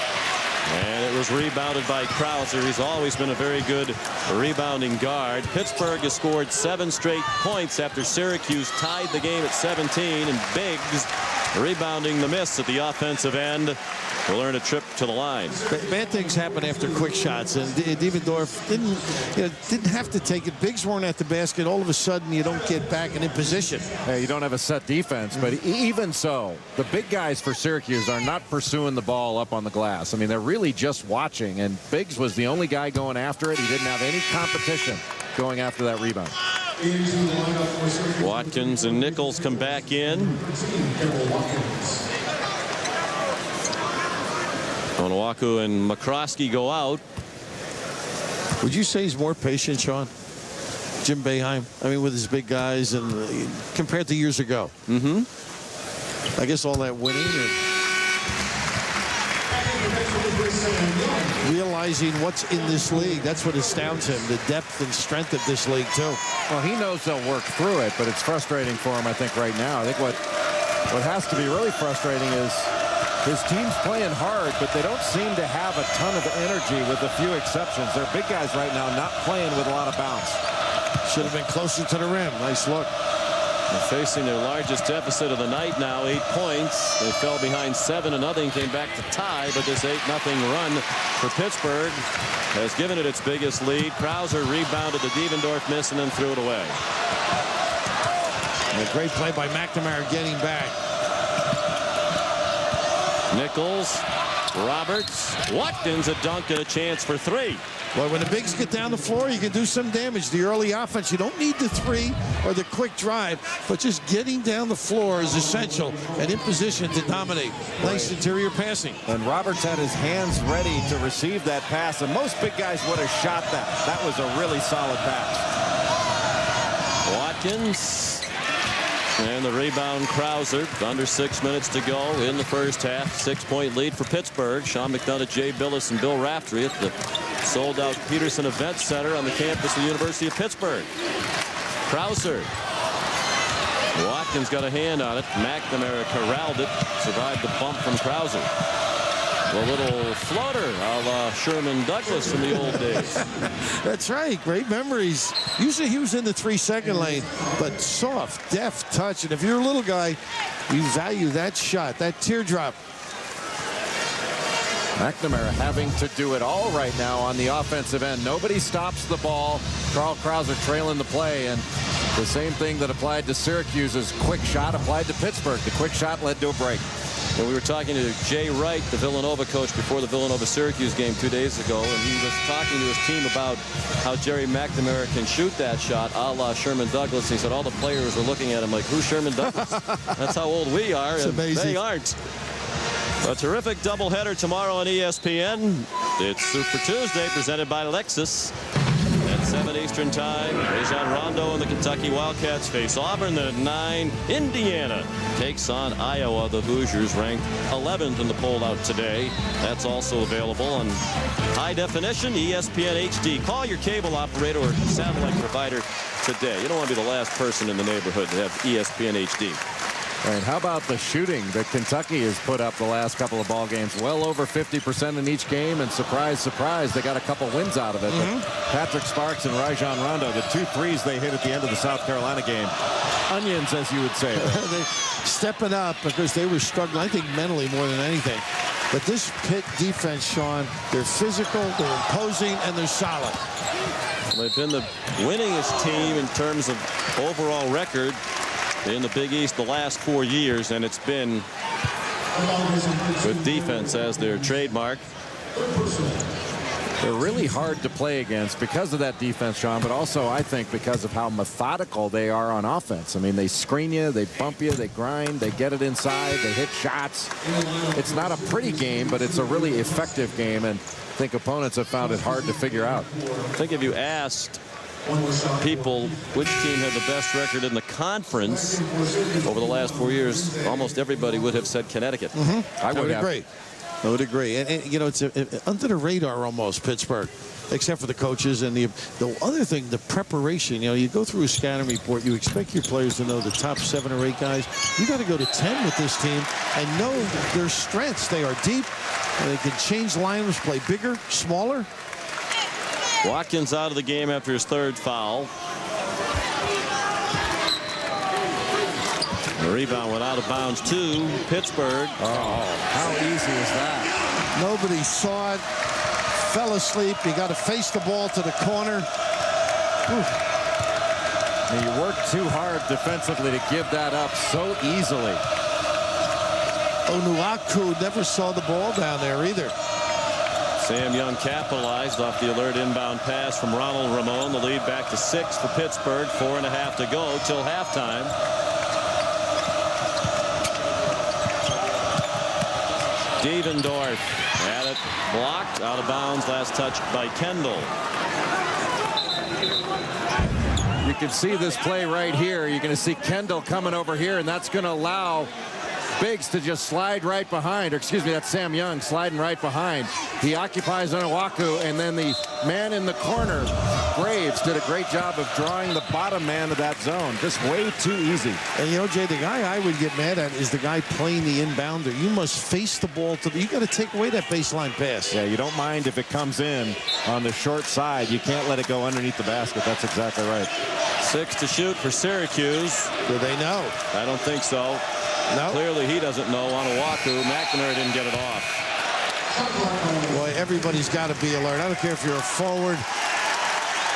And it was rebounded by Krauser. He's always been a very good rebounding guard. Pittsburgh has scored 7 straight points after Syracuse tied the game at 17. And Biggs rebounding the miss at the offensive end will earn a trip to the line. Bad things happen after quick shots, and Devendorf didn't have to take it. Biggs weren't at the basket. All of a sudden, you don't get back and in position. Hey, you don't have a set defense, but even so, the big guys for Syracuse are not pursuing the ball up on the glass. I mean, they're really just watching, and Biggs was the only guy going after it. He didn't have any competition going after that rebound. Watkins and Nichols come back in. Onuaku and McCroskey go out. Would you say he's more patient, Sean? Jim Boeheim, I mean, with his big guys, and compared to years ago. I guess all that winning and realizing what's in this league, that's what astounds him, the depth and strength of this league too. Well, he knows they'll work through it, but it's frustrating for him, I think, right now. I think what has to be really frustrating is his team's playing hard, but they don't seem to have a ton of energy, with a few exceptions. Their big guys right now not playing with a lot of bounce. Should have been closer to the rim. Nice look. They're facing their largest deficit of the night now, 8 points. They fell behind 7-0, came back to tie, but this 8-0 run for Pittsburgh has given it its biggest lead. Krauser rebounded the Devendorf miss and then threw it away. And a great play by McNamara getting back. Nichols, Roberts, Watkins a dunk and a chance for 3. Well, when the bigs get down the floor, you can do some damage. The early offense, you don't need the 3 or the quick drive, but just getting down the floor is essential and in position to dominate. Nice interior passing. And Roberts had his hands ready to receive that pass, and most big guys would have shot that. That was a really solid pass. Watkins And the rebound, Krauser. Under 6 minutes to go in the first half. 6-point lead for Pittsburgh. Sean McDonough, Jay Billis, and Bill Raftery at the sold-out Petersen Events Center on the campus of the University of Pittsburgh. Krauser. Watkins got a hand on it. McNamara corralled it. Survived the bump from Krauser. A little floater a la Sherman Douglas from the old days. That's right. Great memories. Usually he was in the 3-second lane, but soft, deft touch. And if you're a little guy, you value that shot, that teardrop. McNamara having to do it all right now on the offensive end. Nobody stops the ball. Carl Krauser trailing the play, and the same thing that applied to Syracuse's quick shot applied to Pittsburgh. The quick shot led to a break. And we were talking to Jay Wright, the Villanova coach, before the Villanova-Syracuse game 2 days ago, and he was talking to his team about how Jerry McNamara can shoot that shot a la Sherman Douglas. He said all the players were looking at him like, who's Sherman Douglas? That's how old we are, and they aren't. A terrific doubleheader tomorrow on ESPN. It's Super Tuesday presented by Lexus. At 7 Eastern time, Rajon Rondo and the Kentucky Wildcats face Auburn. Then at 9, Indiana takes on Iowa. The Hoosiers ranked 11th in the poll out today. That's also available on high definition ESPN HD. Call your cable operator or satellite provider today. You don't want to be the last person in the neighborhood to have ESPN HD. And how about the shooting that Kentucky has put up the last couple of ball games? Well over 50% in each game, and surprise, surprise, they got a couple wins out of it. Patrick Sparks and Rajon Rondo, the 2 threes they hit at the end of the South Carolina game. Onions, as you would say. They stepping up because they were struggling, I think, mentally more than anything. But this Pitt defense, Sean, they're physical, they're imposing, and they're solid. They've been the winningest team in terms of overall record in the Big East the last 4 years, and it's been with defense as their trademark. They're really hard to play against because of that defense, Sean, but also I think because of how methodical they are on offense. I mean, they screen you, they bump you, they grind, they get it inside, they hit shots. It's not a pretty game, but it's a really effective game, and I think opponents have found it hard to figure out. I think if you asked people which team had the best record in the conference over the last 4 years, almost everybody would have said Connecticut. I would agree. I would agree. And you know, it's under the radar almost, Pittsburgh, except for the coaches. And the other thing, the preparation. You know, you go through a scouting report, you expect your players to know the top 7 or 8 guys. You got to go to 10 with this team and know their strengths. They are deep, and they can change lineups, play bigger, smaller. Watkins out of the game after his 3rd foul. The rebound went out of bounds to Pittsburgh. Oh, how easy is that? Nobody saw it. Fell asleep. You got to face the ball to the corner. And you work too hard defensively to give that up so easily. Onuaku never saw the ball down there either. Sam Young capitalized off the alert inbound pass from Ronald Ramon. The lead back to 6 for Pittsburgh. 4.5 to go till halftime. Devendorf had it blocked out of bounds. Last touch by Kendall. You can see this play right here. You're going to see Kendall coming over here, and that's going to allow Biggs to just slide right behind, or excuse me, that's Sam Young sliding right behind. He occupies Onuaku, and then the man in the corner, Graves, did a great job of drawing the bottom man of that zone. Just way too easy. And you know, Jay, the guy I would get mad at is the guy playing the inbounder. You must face the ball to you got to take away that baseline pass. Yeah, you don't mind if it comes in on the short side. You can't let it go underneath the basket. That's exactly right. 6 to shoot for Syracuse. Do they know? I don't think so. No. Clearly he doesn't know. Onuaku. McNamara didn't get it off. Boy, everybody's got to be alert. I don't care if you're a forward.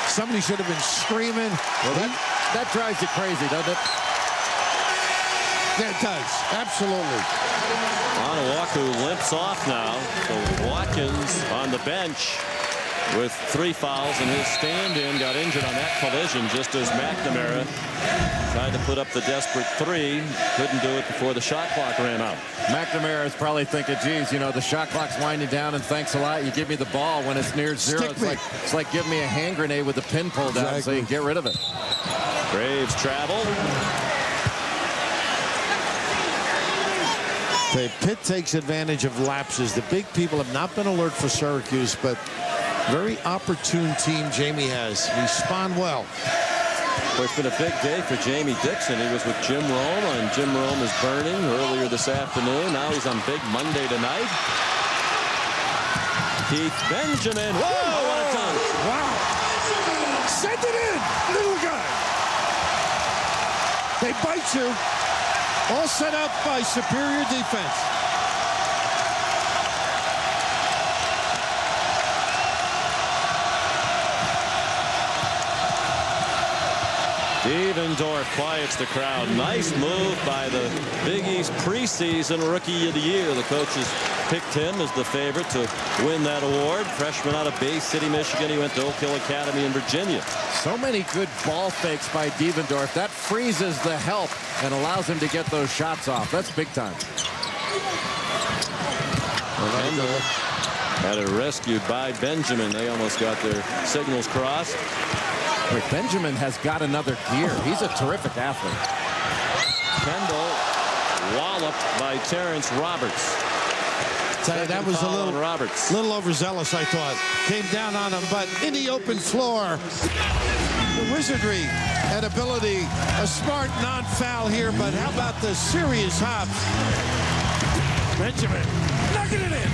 Somebody should have been screaming. Well, that drives you crazy, doesn't it? Yeah, it does. Absolutely. Onuaku limps off now. So Watkins on the bench with 3 fouls, and his stand-in got injured on that collision just as McNamara tried to put up the desperate 3. Couldn't do it before the shot clock ran out. McNamara is probably thinking, geez, you know, the shot clock's winding down, and thanks a lot. You give me the ball when it's near 0. It's like giving me a hand grenade with the pin pulled out so you can get rid of it. Graves travel. Okay, Pitt takes advantage of lapses. The big people have not been alert for Syracuse, but very opportune team Jamie has. Respond well. Well, it's been a big day for Jamie Dixon. He was with Jim Rome on Jim Rome is Burning earlier this afternoon. Now he's on Big Monday tonight. Keith Benjamin. Whoa, what a dunk. Wow. Send it in, little guy. They bite you. All set up by superior defense. Devendorf quiets the crowd. Nice move by the Big East preseason Rookie of the Year. The coaches picked him as the favorite to win that award. Freshman out of Bay City, Michigan. He went to Oak Hill Academy in Virginia. So many good ball fakes by Devendorf. That freezes the help and allows him to get those shots off. That's big time. Kendall had it rescued by Benjamin. They almost got their signals crossed. But Benjamin has got another gear. He's a terrific athlete. Kendall walloped by Terrence Roberts. That was a little overzealous, I thought. Came down on him, but in the open floor, the wizardry and ability, a smart non-foul here, but how about the serious hops? Benjamin knocking it in.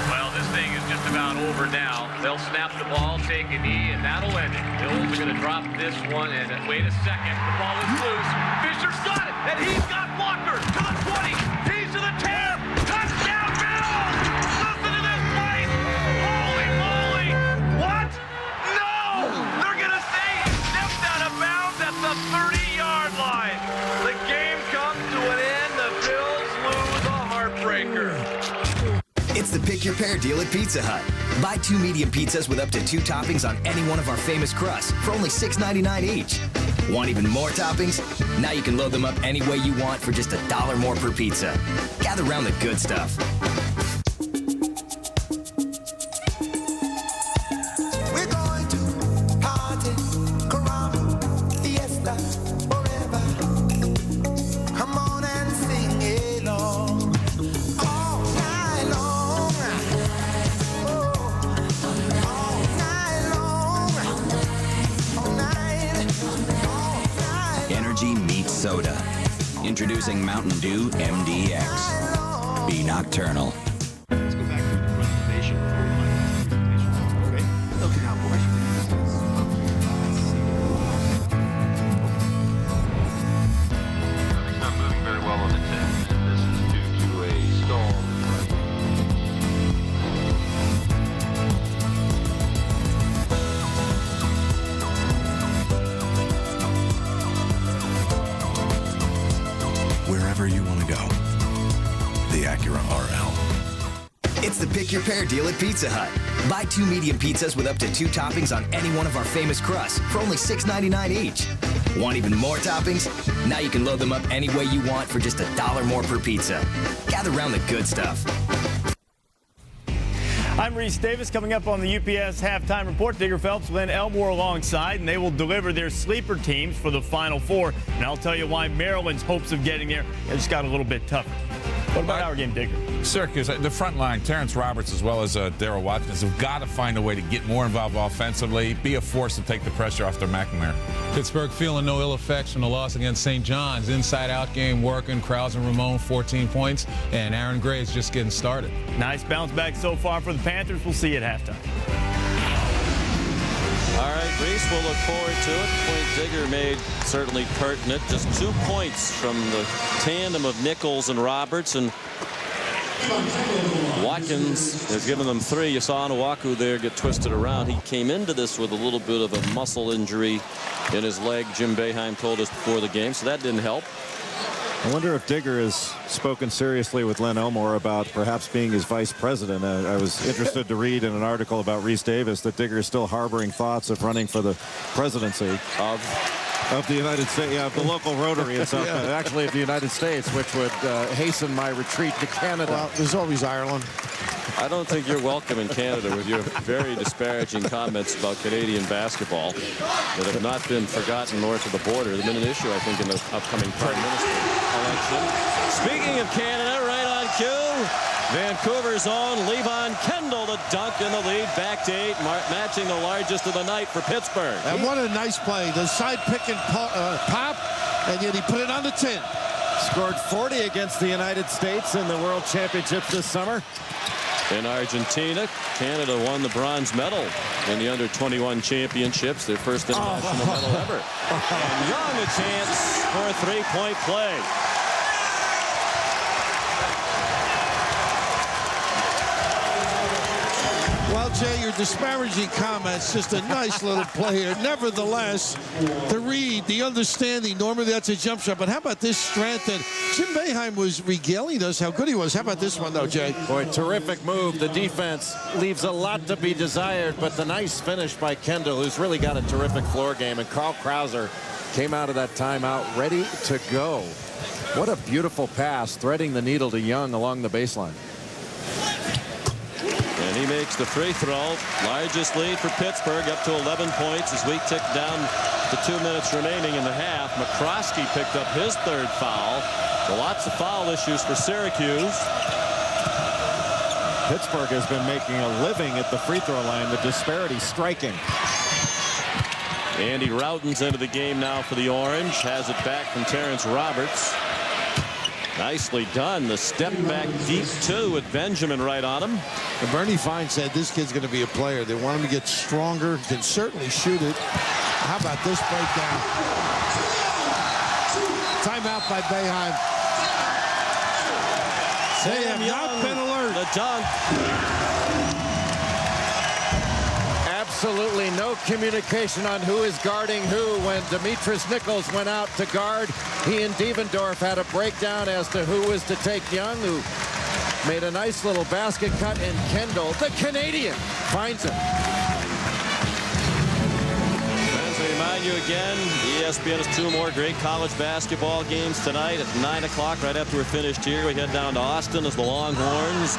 Well, this thing is just about over now. They'll snap the ball, take a knee, and that'll end it. Bills are going to drop this one, and wait a second. The ball is loose. Fisher's got it, and he's got Walker to the 20. He's to the 10. Touchdown, Bills! Listen to this place. Holy moly! What? No! They're going to say he stepped out of bounds at the 30-yard line. The game comes to an end. The Bills lose a heartbreaker. It's the Pick Your Pair deal at Pizza Hut. Buy 2 medium pizzas with up to 2 toppings on any one of our famous crusts for only $6.99 each. Want even more toppings? Now you can load them up any way you want for just $1 more per pizza. Gather around the good stuff. We're going to party, caramba, fiesta, forever. Come on and sing along. All night long. All night long. All night. Energy meets soda. Introducing Mountain Dew MDX. Be nocturnal. Let's go back to the presentation. Okay. Okay, now, boys. It's not moving very well on the 10. This is due to a stall. Wherever you want to go, the Acura RL. It's the Pick Your Pair deal at Pizza Hut. Buy 2 medium pizzas with up to 2 toppings on any one of our famous crusts for only $6.99 each. Want even more toppings? Now you can load them up any way you want for just $1 more per pizza. Gather around the good stuff. I'm Reese Davis. Coming up on the UPS Halftime Report, Digger Phelps, Lynn Elmore alongside, and they will deliver their sleeper teams for the Final Four. And I'll tell you why Maryland's hopes of getting there just got a little bit tougher. What about our game, Digger? Syracuse, the front line, Terrence Roberts as well as Darryl Watkins have got to find a way to get more involved offensively, be a force to take the pressure off their McNamara. Pittsburgh feeling no ill effects from the loss against St. John's. Inside-out game working. Krauser and Ramon 14 points, and Aaron Gray is just getting started. Nice bounce back so far for the Panthers. We'll see you at halftime. All right, Reese, we'll look forward to it. The point Digger made certainly pertinent. Just 2 points from the tandem of Nichols and Roberts, and Watkins has given them 3. You saw Onuaku there get twisted around. He came into this with a little bit of a muscle injury in his leg. Jim Boeheim told us before the game, so that didn't help. I wonder if Digger has spoken seriously with Len Elmore about perhaps being his vice president. I was interested to read in an article about Reese Davis that Digger is still harboring thoughts of running for the presidency. Of Of the United States, yeah, of the local Rotary in South actually of the United States, which would hasten my retreat to Canada. Well, there's always Ireland. I don't think you're welcome in Canada with your very disparaging comments about Canadian basketball that have not been forgotten north of the border. They've been an issue, I think, in the upcoming Prime Minister election. Speaking of Canada, right on cue, Vancouver's own Levon Kendall, the dunk in the lead, back to 8, matching the largest of the night for Pittsburgh. And what a nice play. The side pick and pop, and yet he put it on the 10. Scored 40 against the United States in the World Championships this summer. In Argentina, Canada won the bronze medal in the under-21 championships, their first international medal ever. And Young a chance for a three-point play. Well, Jay, your disparaging comments, just a nice little play here. Nevertheless, the read, the understanding, normally that's a jump shot, but how about this strength? And Jim Boeheim was regaling us how good he was. How about this one, though, Jay? Boy, terrific move. The defense leaves a lot to be desired, but the nice finish by Kendall, who's really got a terrific floor game, and Carl Krauser came out of that timeout ready to go. What a beautiful pass, threading the needle to Young along the baseline. And he makes the free throw. Largest lead for Pittsburgh, up to 11 points as we tick down to 2 minutes remaining in the half. McCroskey picked up his third foul. So lots of foul issues for Syracuse. Pittsburgh has been making a living at the free throw line. The disparity striking. Andy Rowden's into the game now for the Orange. Has it back from Terrence Roberts. Nicely done. The step back deep two with Benjamin right on him. And Bernie Fine said this kid's going to be a player. They want him to get stronger. Can certainly shoot it. How about this breakdown? Timeout by Boeheim. They have not been alert. The dunk. Absolutely no communication on who is guarding who. When Demetrius Nichols went out to guard, he and Devendorf had a breakdown as to who was to take Young, who made a nice little basket cut, and Kendall, the Canadian, finds him. Friends, we remind you again, ESPN has 2 more great college basketball games tonight at 9 o'clock. Right after we're finished here, we head down to Austin as the Longhorns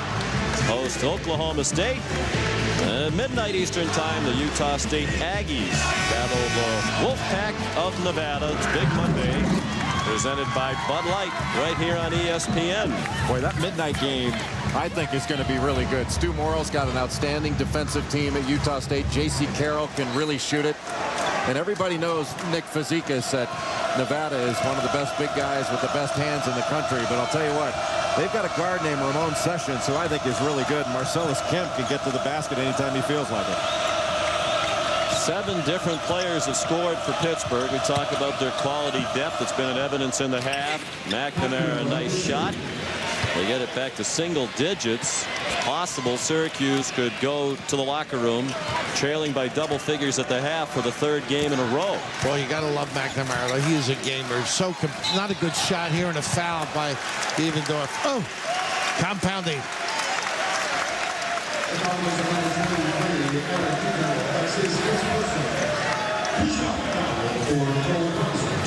host Oklahoma State. And at midnight Eastern time, the Utah State Aggies battle the Wolfpack of Nevada. It's Big Monday, presented by Bud Light, right here on ESPN. Boy, that midnight game, I think, is going to be really good. Stu Morrill's got an outstanding defensive team at Utah State. J.C. Carroll can really shoot it. And everybody knows Nick Fazekas at Nevada is one of the best big guys with the best hands in the country. But I'll tell you what, they've got a guard named Ramon Sessions, who I think is really good. Marcellus Kemp can get to the basket anytime he feels like it. 7 different players have scored for Pittsburgh. We talk about their quality depth. It's been in evidence in the half. McNamara, a nice shot. They get it back to single digits. It's possible Syracuse could go to the locker room trailing by double figures at the half for the 3rd game in a row. Boy, you got to love McNamara. He is a gamer. So not a good shot here, and a foul by Devendorf. Oh, compounding.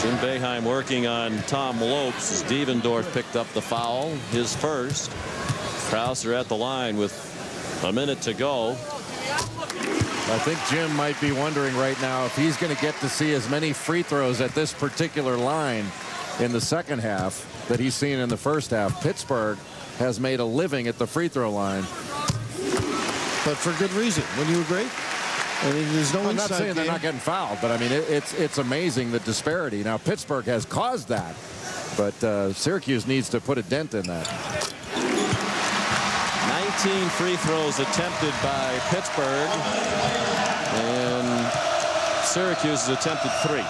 Jim Boeheim working on Tom Lopes as Devendorf picked up the foul, his first. Krauser at the line with a minute to go. I think Jim might be wondering right now if he's going to get to see as many free throws at this particular line in the second half that he's seen in the first half. Pittsburgh has made a living at the free throw line. But for good reason. Wouldn't you agree? I mean, there's no I'm not saying they're not getting fouled, but I mean, it's amazing the disparity. Now, Pittsburgh has caused that, but Syracuse needs to put a dent in that. 19 free throws attempted by Pittsburgh, and Syracuse has attempted 3.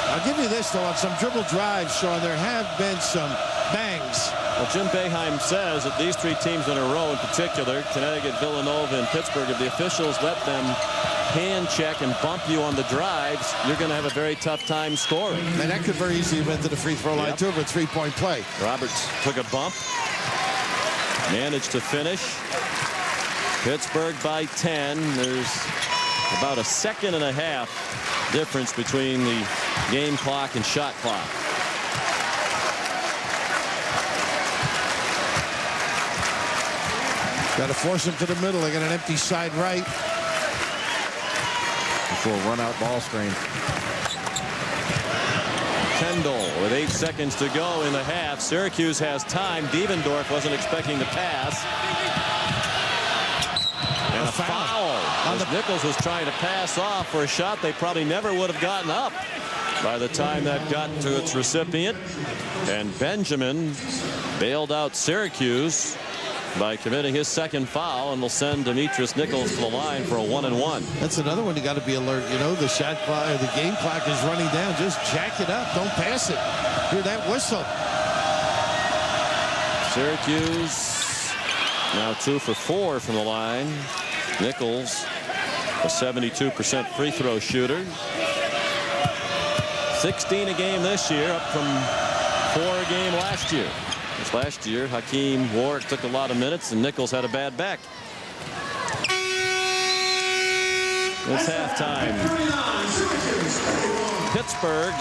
I'll give you this, though. On some dribble drives, Sean, there have been some bangs. Well, Jim Boeheim says that these 3 teams in a row in particular, Connecticut, Villanova, and Pittsburgh, if the officials let them hand check and bump you on the drives, you're going to have a very tough time scoring. And that could very easily have been to the free throw line, too, for a 3-point play. Roberts took a bump, managed to finish. Pittsburgh by 10. There's About a second and a half difference between the game clock and shot clock. Got to force him to the middle. They got an empty side right. Before run-out ball screen. Kendall with 8 seconds to go in the half. Syracuse has time. Devendorf wasn't expecting the pass. And a foul. As Nichols was trying to pass off for a shot they probably never would have gotten up by the time that got to its recipient. And Benjamin bailed out Syracuse by committing his second foul, and will send Demetrius Nichols to the line for a 1-and-1. That's another one you got to be alert. You know, the shot clock, or the game clock is running down. Just jack it up. Don't pass it. Hear that whistle. Syracuse now 2 for 4 from the line. Nichols, a 72% free throw shooter. 16 a game this year, up from 4 a game last year. This last year, Hakeem Warwick took a lot of minutes, and Nichols had a bad back. It's halftime. Pittsburgh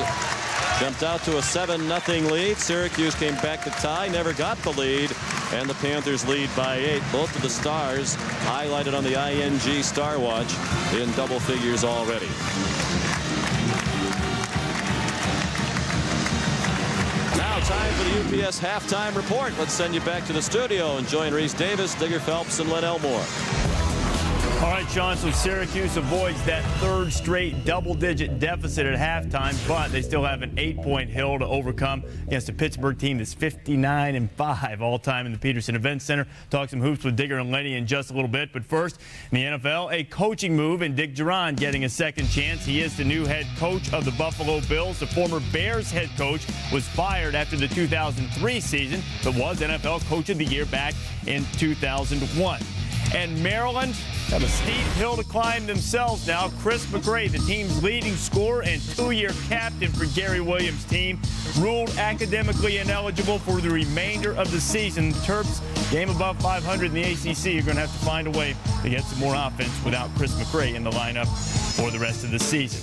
jumped out to a 7-0 lead. Syracuse came back to tie, never got the lead, and the Panthers lead by 8. Both of the stars highlighted on the ING Star Watch in double figures already. Now time for the UPS halftime report. Let's send you back to the studio and join Reese Davis, Digger Phelps, and Len Elmore. All right, Sean, so Syracuse avoids that third straight double-digit deficit at halftime, but they still have an 8-point hill to overcome against a Pittsburgh team that's 59-5 all-time in the Petersen Events Center. Talk some hoops with Digger and Lenny in just a little bit, but first, in the NFL, a coaching move, and Dick Duran getting a second chance. He is the new head coach of the Buffalo Bills. The former Bears head coach was fired after the 2003 season, but was NFL Coach of the Year back in 2001. And Maryland have a steep hill to climb themselves now. Chris McRae, the team's leading scorer and 2-year captain for Gary Williams' team, ruled academically ineligible for the remainder of the season. The Terps, game above 500 in the ACC, are going to have to find a way to get some more offense without Chris McRae in the lineup for the rest of the season.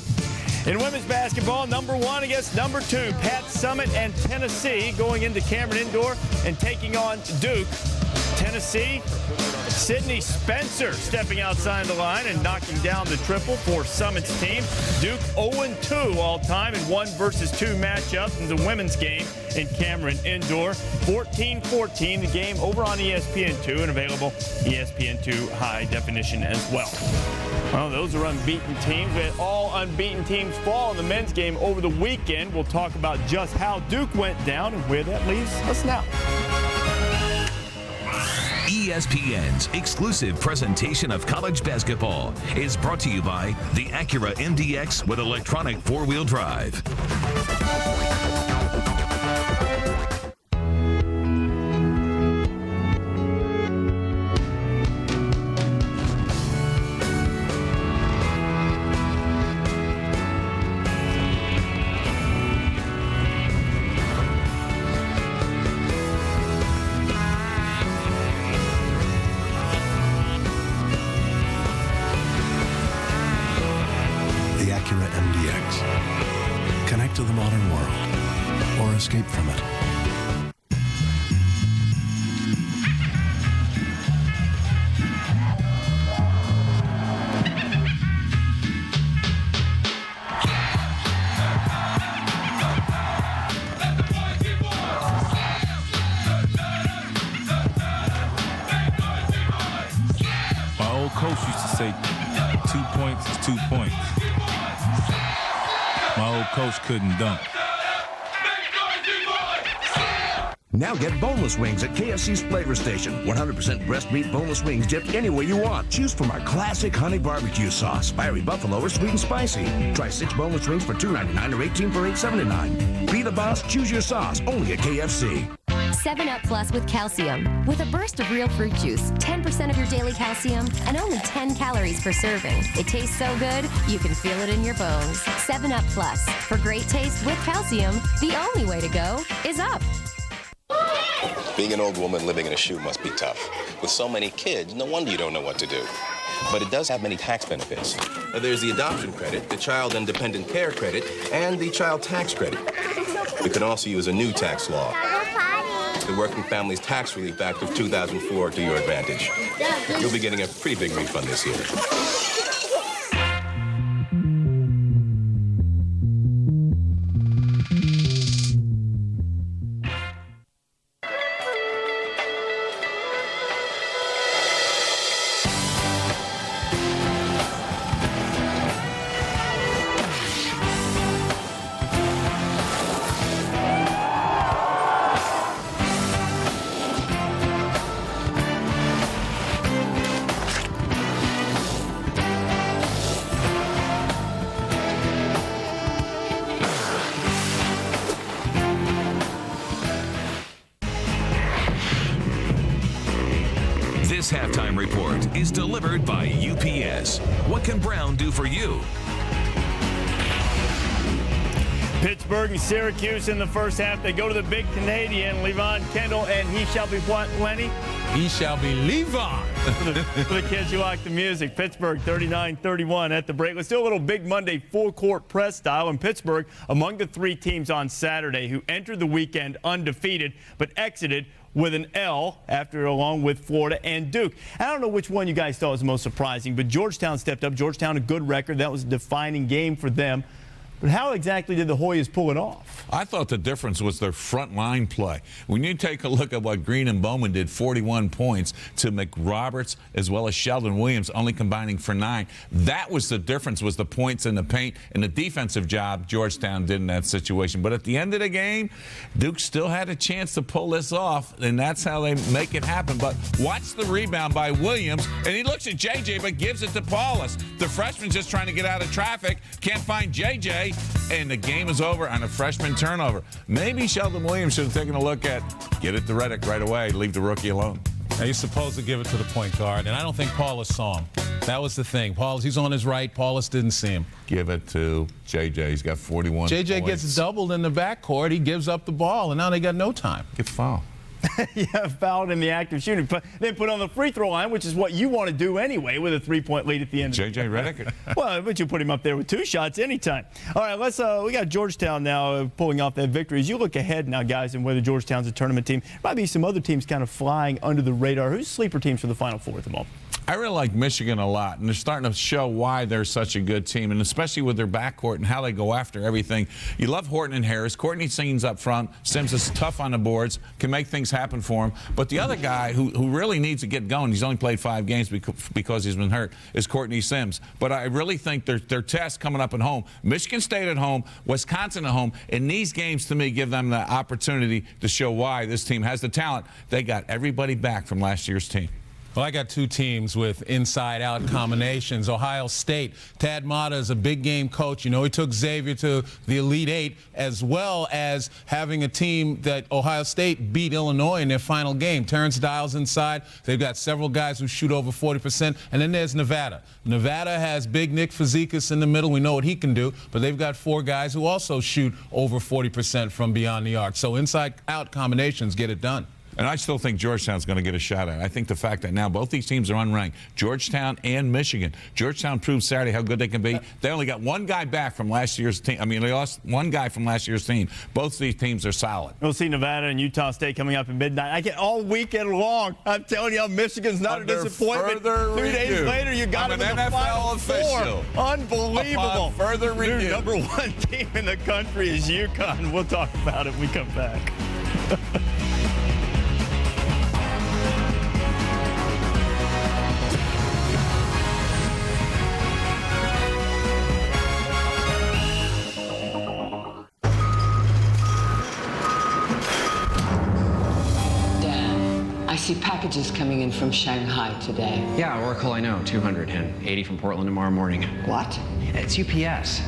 In women's basketball, number 1 against number 2, Pat Summitt and Tennessee going into Cameron Indoor and taking on Duke. Tennessee, Sydney Spencer stepping outside the line and knocking down the triple for Summitt's team. Duke 0-2 all-time in 1 versus 2 matchups in the women's game in Cameron Indoor. 14-14, the game over on ESPN2 and available ESPN2 high definition as well. Well, those are unbeaten teams. We had all unbeaten teams fall in the men's game over the weekend. We'll talk about just how Duke went down and where that leaves us now. ESPN's exclusive presentation of college basketball is brought to you by the Acura MDX with electronic 4-wheel drive. Connect to the modern world, or escape from it. My old coach used to say 2 points is 2 points. My old coach couldn't dunk. Now get boneless wings at KFC's Flavor Station. 100% breast meat boneless wings dipped any way you want. Choose from our classic honey barbecue sauce, fiery buffalo, or sweet and spicy. Try 6 boneless wings for $2.99 or 18 for $8.79. Be the boss, choose your sauce, only at KFC. 7-Up Plus with calcium. With a burst of real fruit juice, 10% of your daily calcium, and only 10 calories per serving. It tastes so good, you can feel it in your bones. 7-Up Plus. For great taste with calcium, the only way to go is up. Being an old woman living in a shoe must be tough. With so many kids, no wonder you don't know what to do. but it does have many tax benefits. There's the adoption credit, the child and dependent care credit, and the child tax credit. We can also use a new tax law, the Working Families Tax Relief Act of 2004, to your advantage. You'll be getting a pretty big refund this year. This halftime report is delivered by UPS. What can Brown do for you? Pittsburgh and Syracuse in the first half. They go to the big Canadian, Levon Kendall, and he shall be what, Lenny? He shall be Levon. For the kids who like the music. Pittsburgh 39-31 at the break. Let's do a little Big Monday full-court press style. And Pittsburgh, among the three teams on Saturday who entered the weekend undefeated but exited with an L along with Florida and Duke. I don't know which one you guys thought was the most surprising, but Georgetown stepped up. Georgetown, a good record. That was a defining game for them. But how exactly did the Hoyas pull it off? I thought the difference was their front line play. When you take a look at what Green and Bowman did, 41 points to McRoberts as well as Sheldon Williams, only combining for 9. That was the difference, was the points in the paint and the defensive job Georgetown did in that situation. But at the end of the game, Duke still had a chance to pull this off, and that's how they make it happen. But watch the rebound by Williams, and he looks at JJ but gives it to Paulus. The freshman's just trying to get out of traffic, can't find JJ, and the game is over on a freshman turnover. Maybe Sheldon Williams should have taken a look at get it to Reddick right away, leave the rookie alone. Now, he's supposed to give it to the point guard, and I don't think Paulus saw him. That was the thing. Paulus, he's on his right. Paulus didn't see him. Give it to JJ. He's got 41 JJ points. gets doubled in the backcourt. He gives up the ball, and now they got no time. Gets fouled. Yeah, fouled in the act of shooting. But then put on the free throw line, which is what you want to do anyway with a 3-point lead at the end. JJ Reddick? Well, but you put him up there with 2 shots anytime. All right, we got Georgetown now pulling off that victory. As you look ahead now, guys, and whether Georgetown's a tournament team, there might be some other teams kind of flying under the radar. Who's sleeper teams for the Final Four at the moment? I really like Michigan a lot, and they're starting to show why they're such a good team, and especially with their backcourt and how they go after everything. You love Horton and Harris. Courtney Sims up front. Sims is tough on the boards, can make things happen for him. But the other guy who really needs to get going, he's only played 5 games because he's been hurt, is Courtney Sims. But I really think their test coming up at home. Michigan State at home, Wisconsin at home, and these games to me give them the opportunity to show why this team has the talent. They got everybody back from last year's team. Well, I got 2 teams with inside-out combinations. Ohio State, Tad Matta is a big-game coach. You know, he took Xavier to the Elite 8, as well as having a team that Ohio State beat Illinois in their final game. Terrence Dials inside. They've got several guys who shoot over 40%. And then there's Nevada. Nevada has Big Nick Fazekas in the middle. We know what he can do. But they've got 4 guys who also shoot over 40% from beyond the arc. So inside-out combinations get it done. And I still think Georgetown's going to get a shot at it. I think the fact that now both these teams are unranked, Georgetown and Michigan. Georgetown proved Saturday how good they can be. They only got 1 guy back from last year's team. I mean, they lost 1 guy from last year's team. Both these teams are solid. We'll see Nevada and Utah State coming up at midnight. I get all weekend long. I'm telling you, Michigan's not a disappointment. 2 days later, you got them in the Final Four. Unbelievable. Upon further review. New number 1 team in the country is UConn. We'll talk about it when we come back. I see packages coming in from Shanghai today. Yeah, Oracle, I know. 200 and 80 from Portland tomorrow morning. What? It's UPS.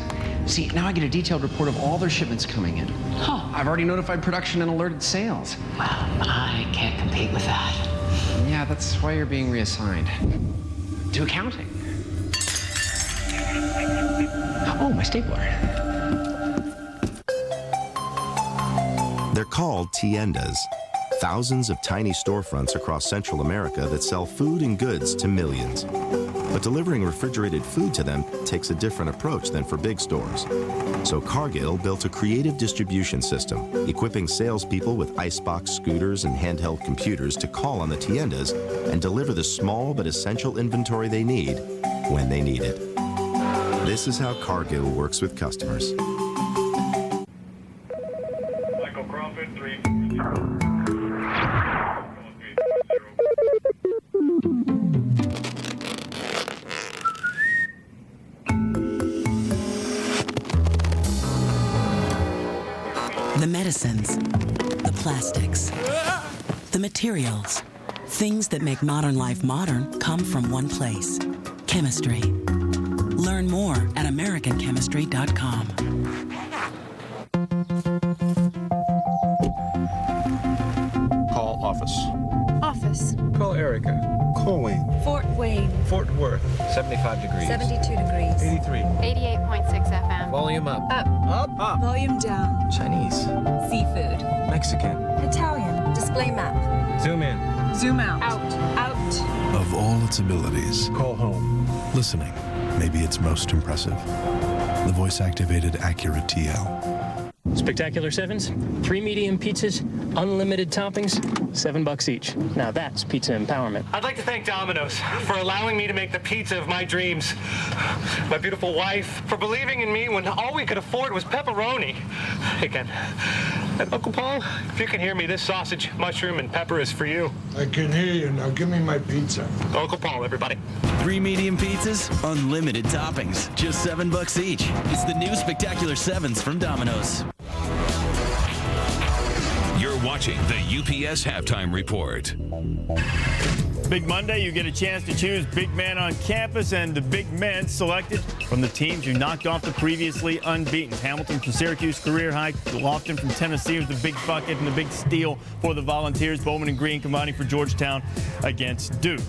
See, now I get a detailed report of all their shipments coming in. Huh. I've already notified production and alerted sales. Well, I can't compete with that. Yeah, that's why you're being reassigned. To accounting. Oh, my stapler. They're called tiendas. thousands of tiny storefronts across Central America that sell food and goods to millions. But delivering refrigerated food to them takes a different approach than for big stores. So Cargill built a creative distribution system, equipping salespeople with icebox scooters and handheld computers to call on the tiendas and deliver the small but essential inventory they need when they need it. This is how Cargill works with customers. The medicines, the plastics, the materials, things that make modern life modern come from one place. Chemistry. Learn more at AmericanChemistry.com. Call office. Office. Call Erica. Call Wayne. Fort Wayne. Fort Worth. 75 degrees. 72 degrees. 83. 88.6 FM. Volume up. Up. Up. Up. Volume down. Chinese. Seafood. Mexican. Italian. Display map. Zoom in. Zoom out. Out. Out. Of all its abilities, call home. Listening may be its most impressive. The voice-activated Acura TL. Spectacular Sevens, 3 medium pizzas, unlimited toppings, $7 each. Now that's pizza empowerment. I'd like to thank Domino's for allowing me to make the pizza of my dreams. My beautiful wife for believing in me when all we could afford was pepperoni. Again. And Uncle Paul, if you can hear me, this sausage, mushroom, and pepper is for you. I can hear you. Now give me my pizza. Uncle Paul, everybody. 3 medium pizzas, unlimited toppings, just $7 each. It's the new Spectacular Sevens from Domino's. You're watching the UPS Halftime Report. Big Monday, you get a chance to choose Big Man on Campus, and the big men selected from the teams who knocked off the previously unbeaten. Hamilton from Syracuse, career high. Lofton from Tennessee with the big bucket and the big steal for the Volunteers. Bowman and Green combining for Georgetown against Duke.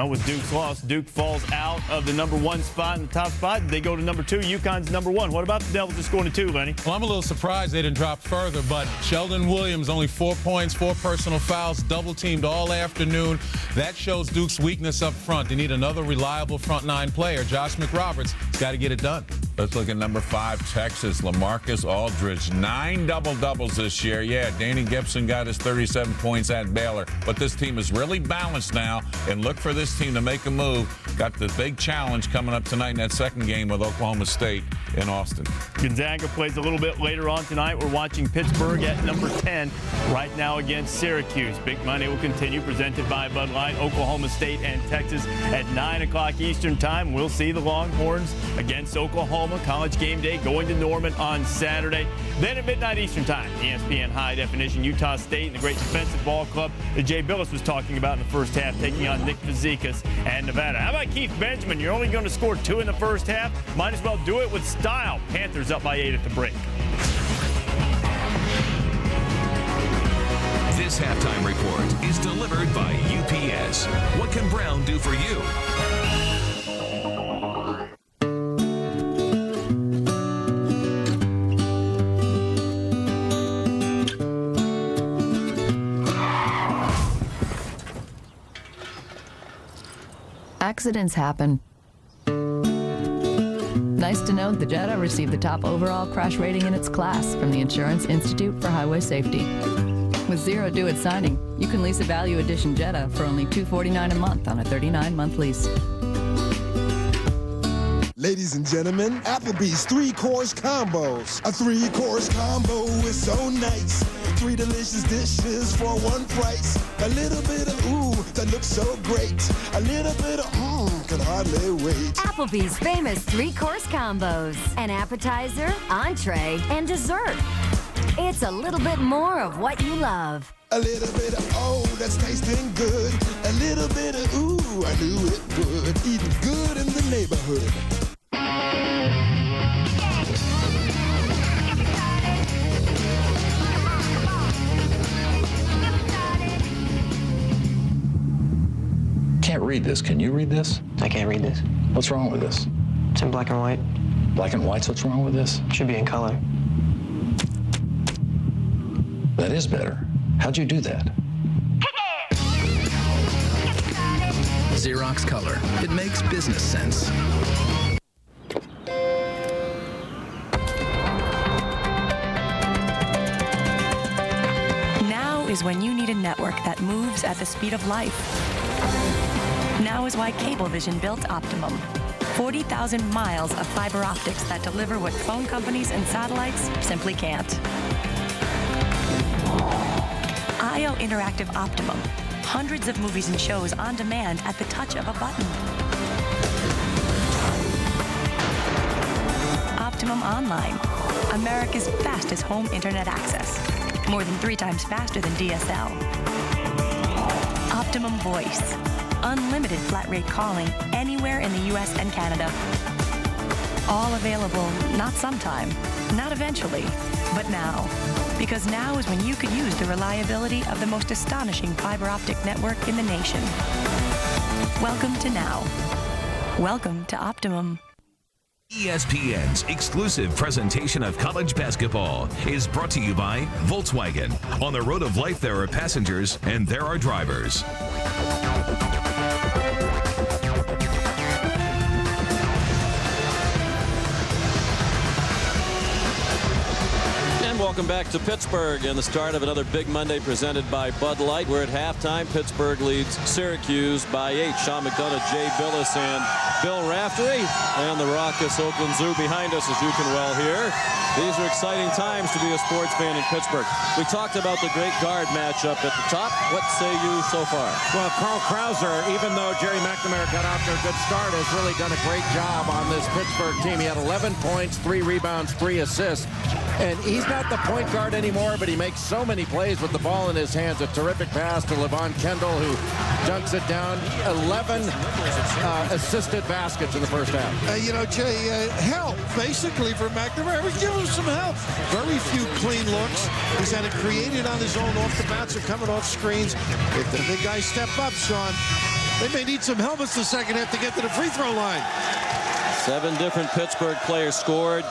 With Duke's loss, Duke falls out of the #1 spot in the top spot. They go to #2. UConn's #1. What about the Devils just going to 2, Lenny? Well, I'm a little surprised they didn't drop further, but Sheldon Williams, only 4 points, 4 personal fouls, double-teamed all afternoon. That shows Duke's weakness up front. They need another reliable front 9 player. Josh McRoberts has got to get it done. Let's look at #5, Texas. LaMarcus Aldridge, 9 double-doubles this year. Yeah, Danny Gibson got his 37 points at Baylor. But this team is really balanced now, and look for this team to make a move. Got the big challenge coming up tonight in that second game with Oklahoma State in Austin. Gonzaga plays a little bit later on tonight. We're watching Pittsburgh at #10 right now against Syracuse. Big Monday will continue, presented by Bud Light. Oklahoma State and Texas at 9 o'clock Eastern time. We'll see the Longhorns against Oklahoma. College game day going to Norman on Saturday. Then at midnight Eastern time, ESPN High Definition, Utah State and the great defensive ball club that Jay Billis was talking about in the first half, taking on Nick Fazekas and Nevada. How about Keith Benjamin? You're only going to score 2 in the first half. Might as well do it with style. Panthers up by 8 at the break. This halftime report is delivered by UPS. What can Brown do for you? Accidents happen. Nice to know the Jetta received the top overall crash rating in its class from the Insurance Institute for Highway Safety. With zero due at signing, you can lease a Value Edition Jetta for only $249 a month on a 39-month lease. Ladies and gentlemen, Applebee's 3-course combos. A 3-course combo is so nice. 3 delicious dishes for one price. A little bit of ooh that looks so great. A little bit of can hardly wait. Applebee's famous 3-course combos. An appetizer, entree, and dessert. It's a little bit more of what you love. A little bit of oh, that's tasting good. A little bit of ooh, I knew it would. Eating good in the neighborhood. Can't read this. Can you read this? I can't read this. What's wrong with this? It's in black and white. Black and white's what's wrong with this? Should be in color. That is better. How'd you do that? Xerox Color. It makes business sense. Now is when you need a network that moves at the speed of life. Now is why Cablevision built Optimum. 40,000 miles of fiber optics that deliver what phone companies and satellites simply can't. IO Interactive Optimum. Hundreds of movies and shows on demand at the touch of a button. Optimum Online. America's fastest home internet access. More than 3 times faster than DSL. Optimum Voice. Unlimited flat rate calling anywhere in the U.S. and Canada. All available, not sometime, not eventually, but now. Because now is when you could use the reliability of the most astonishing fiber optic network in the nation. Welcome to now. Welcome to Optimum. ESPN's exclusive presentation of college basketball is brought to you by Volkswagen. On the road of life, there are passengers and there are drivers. Welcome back to Pittsburgh and the start of another Big Monday presented by Bud Light. We're at halftime. Pittsburgh leads Syracuse by 8. Sean McDonough, Jay Billis, and Bill Raftery. And the raucous Oakland Zoo behind us, as you can well hear. These are exciting times to be a sports fan in Pittsburgh. We talked about the great guard matchup at the top. What say you so far? Well, Carl Krauser, even though Jerry McNamara got off to a good start, has really done a great job on this Pittsburgh team. He had 11 points, 3 rebounds, 3 assists. And he's not the point guard anymore, but he makes so many plays with the ball in his hands. A terrific pass to LeVon Kendall, who dunks it down. 11 assisted baskets in the first half. Jay, help, basically, for McNamara. Give him some help. Very few clean looks. He's had it created on his own off the bounce or coming off screens. If the big guys step up, Sean, they may need some helmets the second half to get to the free throw line. 7 different Pittsburgh players scored.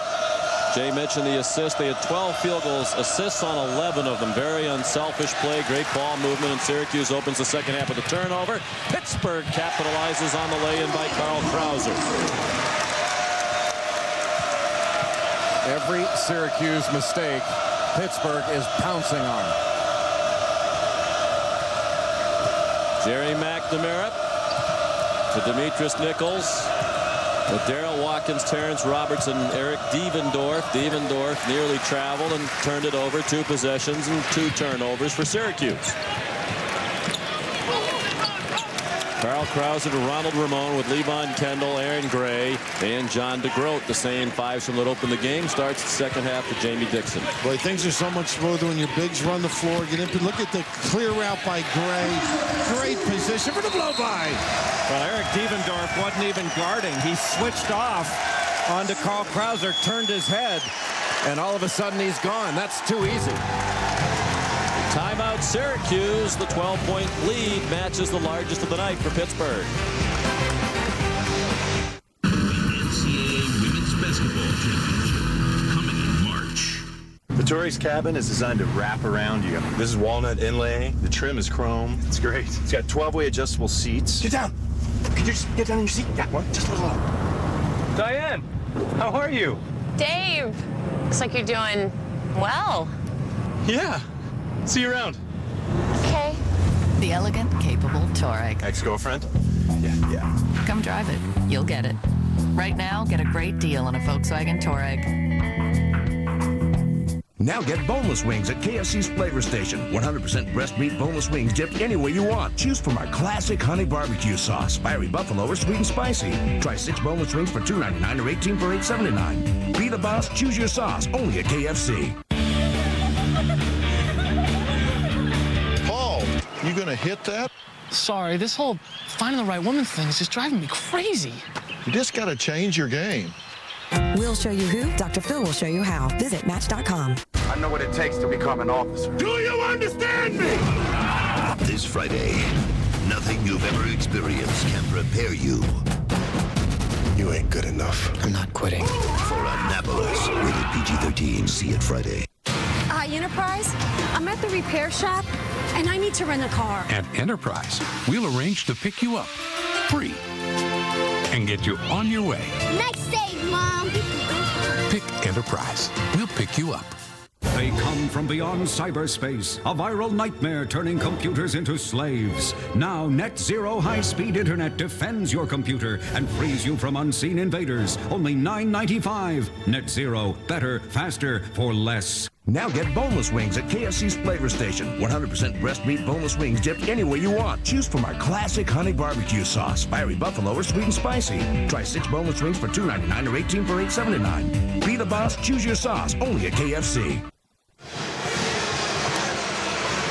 Jay mentioned the assist. They had 12 field goals, assists on 11 of them. Very unselfish play, great ball movement, and Syracuse opens the second half with a turnover. Pittsburgh capitalizes on the lay-in by Carl Krauser. Every Syracuse mistake, Pittsburgh is pouncing on. Jerry McNamara to Demetrius Nichols. With Darrell Watkins, Terrence Robertson, Eric Devendorf. Devendorf nearly traveled and turned it over. 2 possessions and 2 turnovers for Syracuse. Carl Krauser to Ronald Ramon with Levon Kendall, Aaron Gray, and John DeGroat. The same 5s from that opened the game. Starts the second half with Jamie Dixon. Boy, things are so much smoother when your bigs run the floor. Get in. Look at the clear route by Gray. Great position for the blow by. Well, Eric Devendorf wasn't even guarding. He switched off onto Carl Krauser, turned his head, and all of a sudden he's gone. That's too easy. Timeout Syracuse. The 12-point lead matches the largest of the night for Pittsburgh. The NCAA Women's Basketball Championship coming in March. The tourist cabin is designed to wrap around you. This is walnut inlay. The trim is chrome. It's great. It's got 12-way adjustable seats. Get down. Could you just get down in your seat? Yeah, what? Just a little up. Diane, how are you? Dave, looks like you're doing well. Yeah. See you around. Okay. The elegant, capable Touareg. Ex-girlfriend? Yeah. Come drive it. You'll get it. Right now, get a great deal on a Volkswagen Touareg. Now get boneless wings at KFC's Flavor Station. 100% breast meat boneless wings dipped any way you want. Choose from our classic honey barbecue sauce, fiery buffalo, or sweet and spicy. Try 6 boneless wings for $2.99 or 18 for $8.79. Be the boss, choose your sauce. Only at KFC. Paul, you gonna hit that? Sorry, this whole finding the right woman thing is just driving me crazy. You just gotta change your game. We'll show you who, Dr. Phil will show you how. Visit Match.com. I know what it takes to become an officer. Do you understand me? This Friday, nothing you've ever experienced can prepare you. You ain't good enough. I'm not quitting. For Annapolis, rated PG-13. See it Friday. Hi, Enterprise. I'm at the repair shop, and I need to rent a car. At Enterprise, we'll arrange to pick you up free and get you on your way. Nice save, Mom. Pick Enterprise. We'll pick you up. They come from beyond cyberspace, a viral nightmare turning computers into slaves. Now, net zero high-speed internet defends your computer and frees you from unseen invaders. Only $9.95. Net zero, better, faster, for less. Now get boneless wings at KFC's Flavor Station. 100% breast meat boneless wings dipped any way you want. Choose from our classic honey barbecue sauce, fiery buffalo, or sweet and spicy. Try 6 boneless wings for $2.99 or 18 for $8.79. Be the boss, choose your sauce. Only at KFC.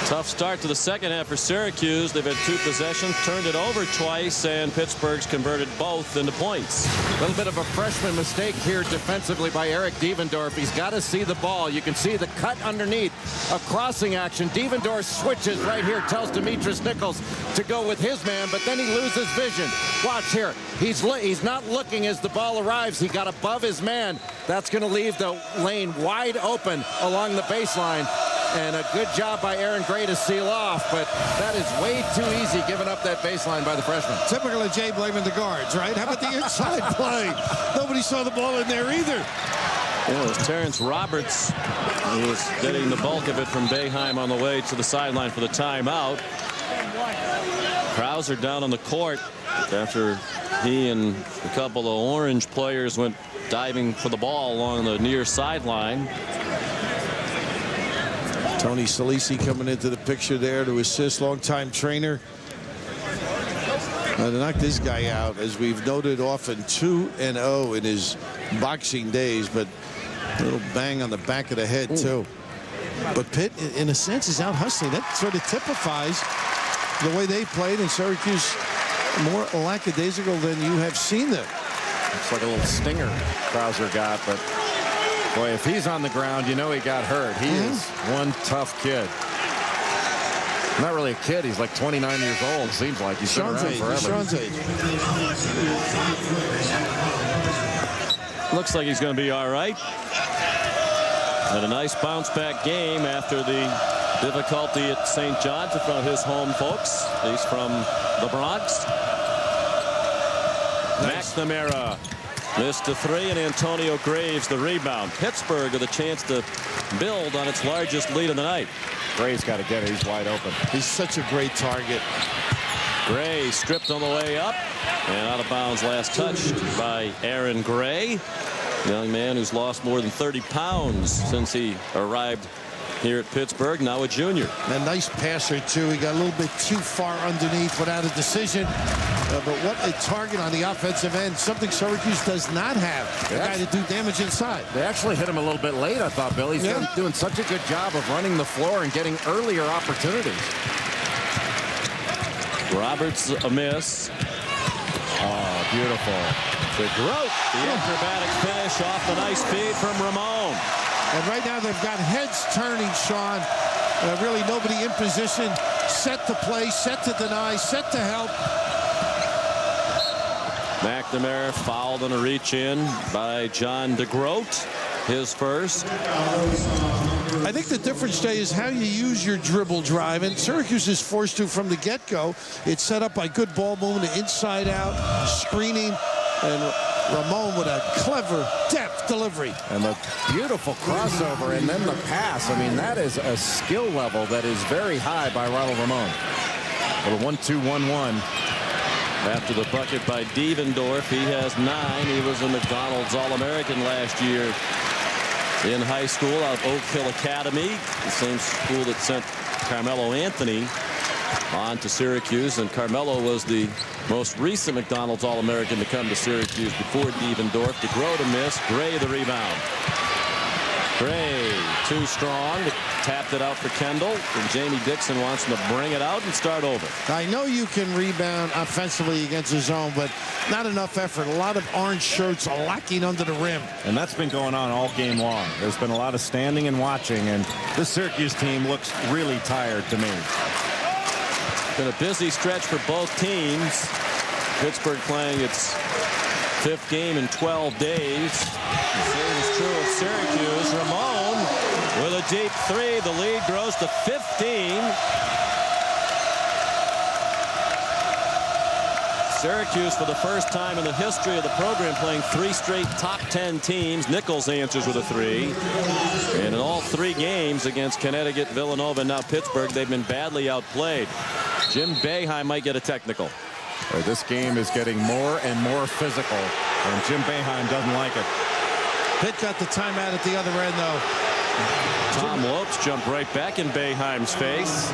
Tough start to the second half for Syracuse. They've had 2 possessions, turned it over twice, and Pittsburgh's converted both into points. A little bit of a freshman mistake here defensively by Eric Devendorf. He's got to see the ball. You can see the cut underneath. A crossing action. Devendorf switches right here, tells Demetrius Nichols to go with his man, but then he loses vision. Watch here. He's not looking as the ball arrives. He got above his man. That's going to leave the lane wide open along the baseline. And a good job by Aaron Gray to seal off, but that is way too easy giving up that baseline by the freshman. Typical of Jay blaming the guards, right? How about the inside play? Nobody saw the ball in there either. Yeah, it was Terrence Roberts who was getting the bulk of it from Boeheim on the way to the sideline for the timeout. Krauser down on the court after he and a couple of Orange players went diving for the ball along the near sideline. Tony Salisi coming into the picture there to assist, longtime trainer. To knock this guy out, as we've noted often, 2-0 in his boxing days, but a little bang on the back of the head too. But Pitt, in a sense, is out hustling. That sort of typifies the way they played in Syracuse more lackadaisical than you have seen them. It's like a little stinger Krauser got, but boy, if he's on the ground, you know he got hurt. He is one tough kid. Not really a kid. He's like 29 years old. Seems like he's been around forever. Sean's age. Looks like he's going to be all right. Had a nice bounce-back game after the difficulty at St. John's in front of his home folks. He's from the Bronx. McNamara missed a 3, and Antonio Graves the rebound. Pittsburgh with a chance to build on its largest lead of the night. Graves got to get it. He's wide open. He's such a great target. Gray stripped on the way up and out of bounds. Last touched by Aaron Gray, young man who's lost more than 30 pounds since he arrived here at Pittsburgh, now a junior. A nice passer too. He got a little bit too far underneath without a decision. But what a target on the offensive end, something Syracuse does not have. A guy to do damage inside. They actually hit him a little bit late, I thought, Bill. He's doing such a good job of running the floor and getting earlier opportunities. Roberts a miss. Oh, beautiful. The acrobatic finish off the nice feed from Ramon. And right now they've got heads turning, Sean. Really nobody in position. Set to play, set to deny, set to help. McNamara fouled on a reach in by John DeGroat. His first. I think the difference, Jay, is how you use your dribble drive. And Syracuse is forced to from the get-go. It's set up by good ball movement, inside out, screening, and Ramon with a clever, deft delivery. And the beautiful crossover, and then the pass. I mean, that is a skill level that is very high by Ronald Ramon. With a 1-2-1-1. After the bucket by Devendorf, he has 9. He was a McDonald's All-American last year in high school out of Oak Hill Academy, the same school that sent Carmelo Anthony on to Syracuse. And Carmelo was the most recent McDonald's All-American to come to Syracuse before Devendorf. DeGroat a miss. Gray the rebound. Gray too strong. Tapped it out for Kendall. And Jamie Dixon wants him to bring it out and start over. I know you can rebound offensively against the zone, but not enough effort. A lot of orange shirts are lacking under the rim. And that's been going on all game long. There's been a lot of standing and watching, and this Syracuse team looks really tired to me. Been a busy stretch for both teams. Pittsburgh playing its 5th game in 12 days. The same is true of Syracuse. Ramon with a deep three. The lead grows to 15. Syracuse, for the first time in the history of the program, playing 3 straight top 10 teams. Nichols answers with a 3. And in all 3 games against Connecticut, Villanova, and now Pittsburgh, they've been badly outplayed. Jim Boeheim might get a technical. This game is getting more and more physical, and Jim Boeheim doesn't like it. Pitt got the timeout at the other end, though. Tom Lopes jumped right back in Boeheim's face.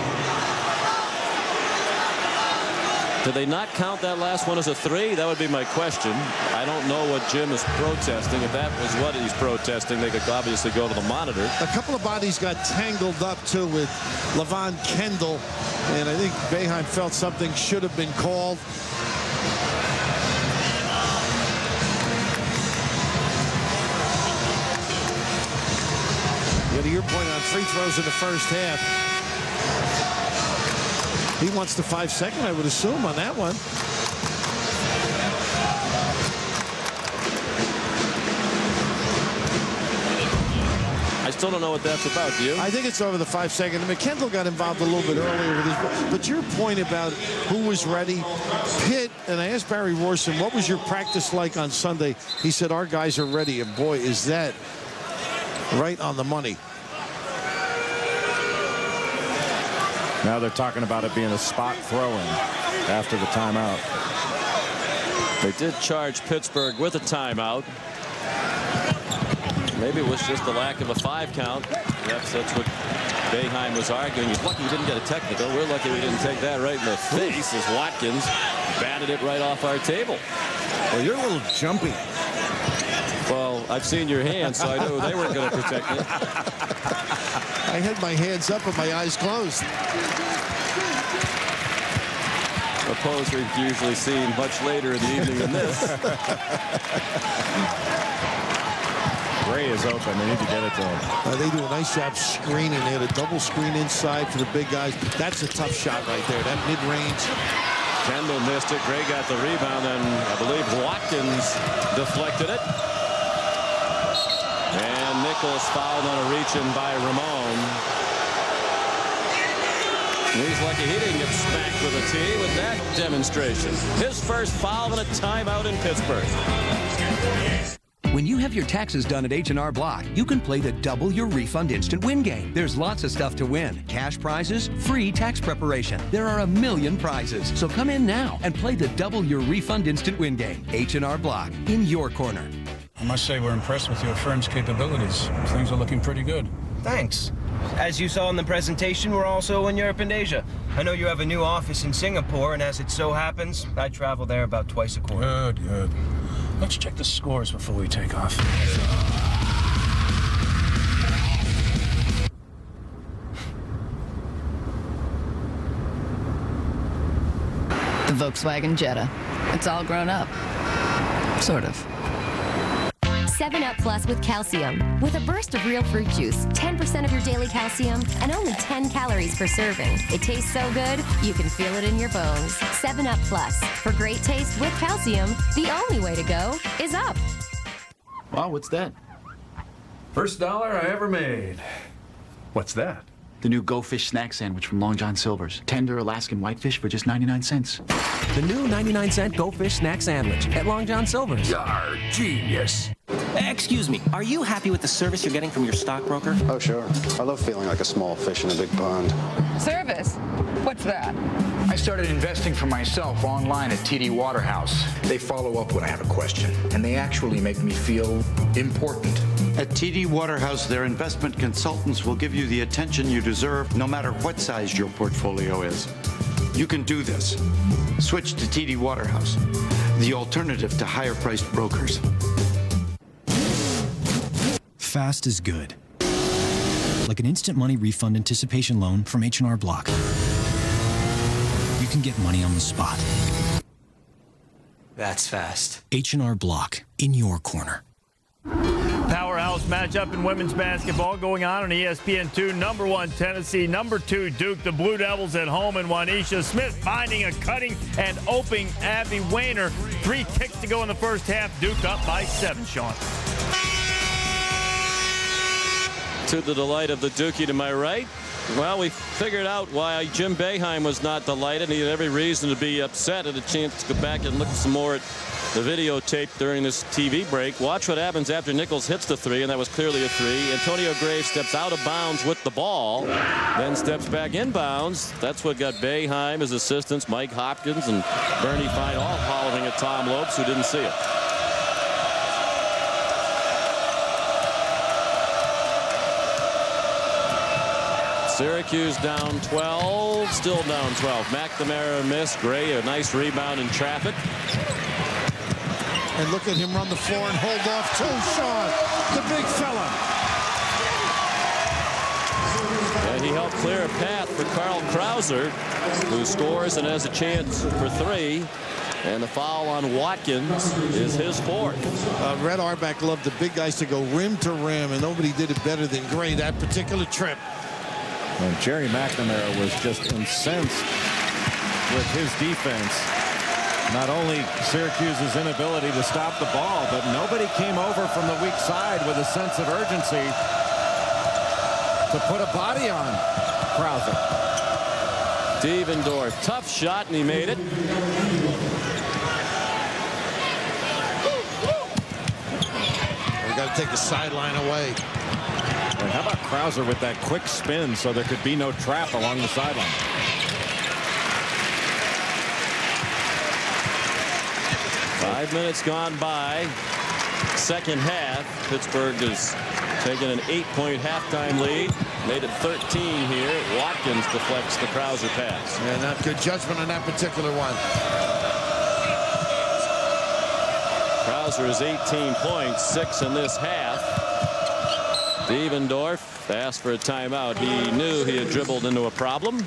Did they not count that last one as a 3? That would be my question. I don't know what Jim is protesting. If that was what he's protesting, they could obviously go to the monitor. A couple of bodies got tangled up, too, with Levon Kendall. And I think Boeheim felt something should have been called. Yeah, to your point on free throws in the first half. He wants the 5-second, I would assume, on that one. I still don't know what that's about, do you? I think it's over the 5-second. McKendall got involved a little bit earlier with his, but your point about who was ready, Pitt, and I asked Barry Rorson, what was your practice like on Sunday? He said, our guys are ready, and boy, is that right on the money. Now they're talking about it being a spot throw-in after the timeout. They did charge Pittsburgh with a timeout. Maybe it was just the lack of a 5 count. That's what Boeheim was arguing. He's lucky he didn't get a technical. We're lucky we didn't take that right in the face as Watkins batted it right off our table. Well, you're a little jumpy. Well, I've seen your hands, so I knew they weren't going to protect me. I had my hands up and my eyes closed. A pose we've usually seen much later in the evening than this. Gray is open. They need to get it to him. They do a nice job screening. They had a double screen inside for the big guys. That's a tough shot right there. That mid-range. Kendall missed it. Gray got the rebound, and I believe Watkins deflected it. And Nichols fouled on a reach-in by Ramon. He's lucky he didn't get smacked with a tee with that demonstration. His first foul and a timeout in Pittsburgh. When you have your taxes done at H&R Block, you can play the Double Your Refund Instant Win game. There's lots of stuff to win. Cash prizes, free tax preparation. There are a million prizes. So come in now and play the Double Your Refund Instant Win game. H&R Block, in your corner. I must say we're impressed with your firm's capabilities. Things are looking pretty good. Thanks. As you saw in the presentation, we're also in Europe and Asia. I know you have a new office in Singapore, and as it so happens, I travel there about twice a quarter. Good, good. Let's check the scores before we take off. The Volkswagen Jetta. It's all grown up. Sort of. 7-Up Plus with calcium. With a burst of real fruit juice, 10% of your daily calcium, and only 10 calories per serving. It tastes so good, you can feel it in your bones. 7-Up Plus. For great taste with calcium, the only way to go is up. Wow, what's that? First dollar I ever made. What's that? The new Go Fish snack sandwich from Long John Silver's. Tender Alaskan whitefish for just 99 cents. The new 99-cent Go Fish snack sandwich at Long John Silver's. Yar, genius. Excuse me, are you happy with the service you're getting from your stockbroker? Oh, sure. I love feeling like a small fish in a big pond. Service? What's that? I started investing for myself online at TD Waterhouse. They follow up when I have a question, and they actually make me feel important. At TD Waterhouse, their investment consultants will give you the attention you deserve, no matter what size your portfolio is. You can do this. Switch to TD Waterhouse, the alternative to higher-priced brokers. Fast is good. Like an instant money refund anticipation loan from H&R Block. You can get money on the spot. That's fast. H&R Block, in your corner. Powerhouse matchup in women's basketball going on ESPN2. Number 1 Tennessee, number 2 Duke. The Blue Devils at home, and Juanisha Smith finding a cutting and opening Abby Wayner. 3 ticks to go in the first half. Duke up by 7, Sean. To the delight of the Dookie to my right. Well, we figured out why Jim Boeheim was not delighted. He had every reason to be upset. Had a chance to go back and look some more at the videotape during this TV break. Watch what happens after Nichols hits the three, and that was clearly a three. Antonio Graves steps out of bounds with the ball, then steps back inbounds. That's what got Boeheim, his assistants, Mike Hopkins and Bernie Fine, all hollering at Tom Lopes, who didn't see it. Syracuse down 12, still down 12. McNamara missed. Gray, a nice rebound in traffic. And look at him run the floor and hold off too, Sean, the big fella. And he helped clear a path for Carl Krauser, who scores and has a chance for three. And the foul on Watkins is his fourth. Red Auerbach loved the big guys to go rim to rim, and nobody did it better than Gray that particular trip. And Jerry McNamara was just incensed with his defense. Not only Syracuse's inability to stop the ball, but nobody came over from the weak side with a sense of urgency to put a body on Krauser. Devendorf, tough shot, and he made it. We got to take the sideline away. And how about Krauser with that quick spin so there could be no trap along the sideline? Five minutes gone by. Second half. Pittsburgh has taken an 8-point halftime lead. Made it 13 here. Watkins deflects the Krauser pass. Yeah, not good judgment on that particular one. Krauser is 18 points, 6 in this half. Devendorf asked for a timeout. He knew he had dribbled into a problem.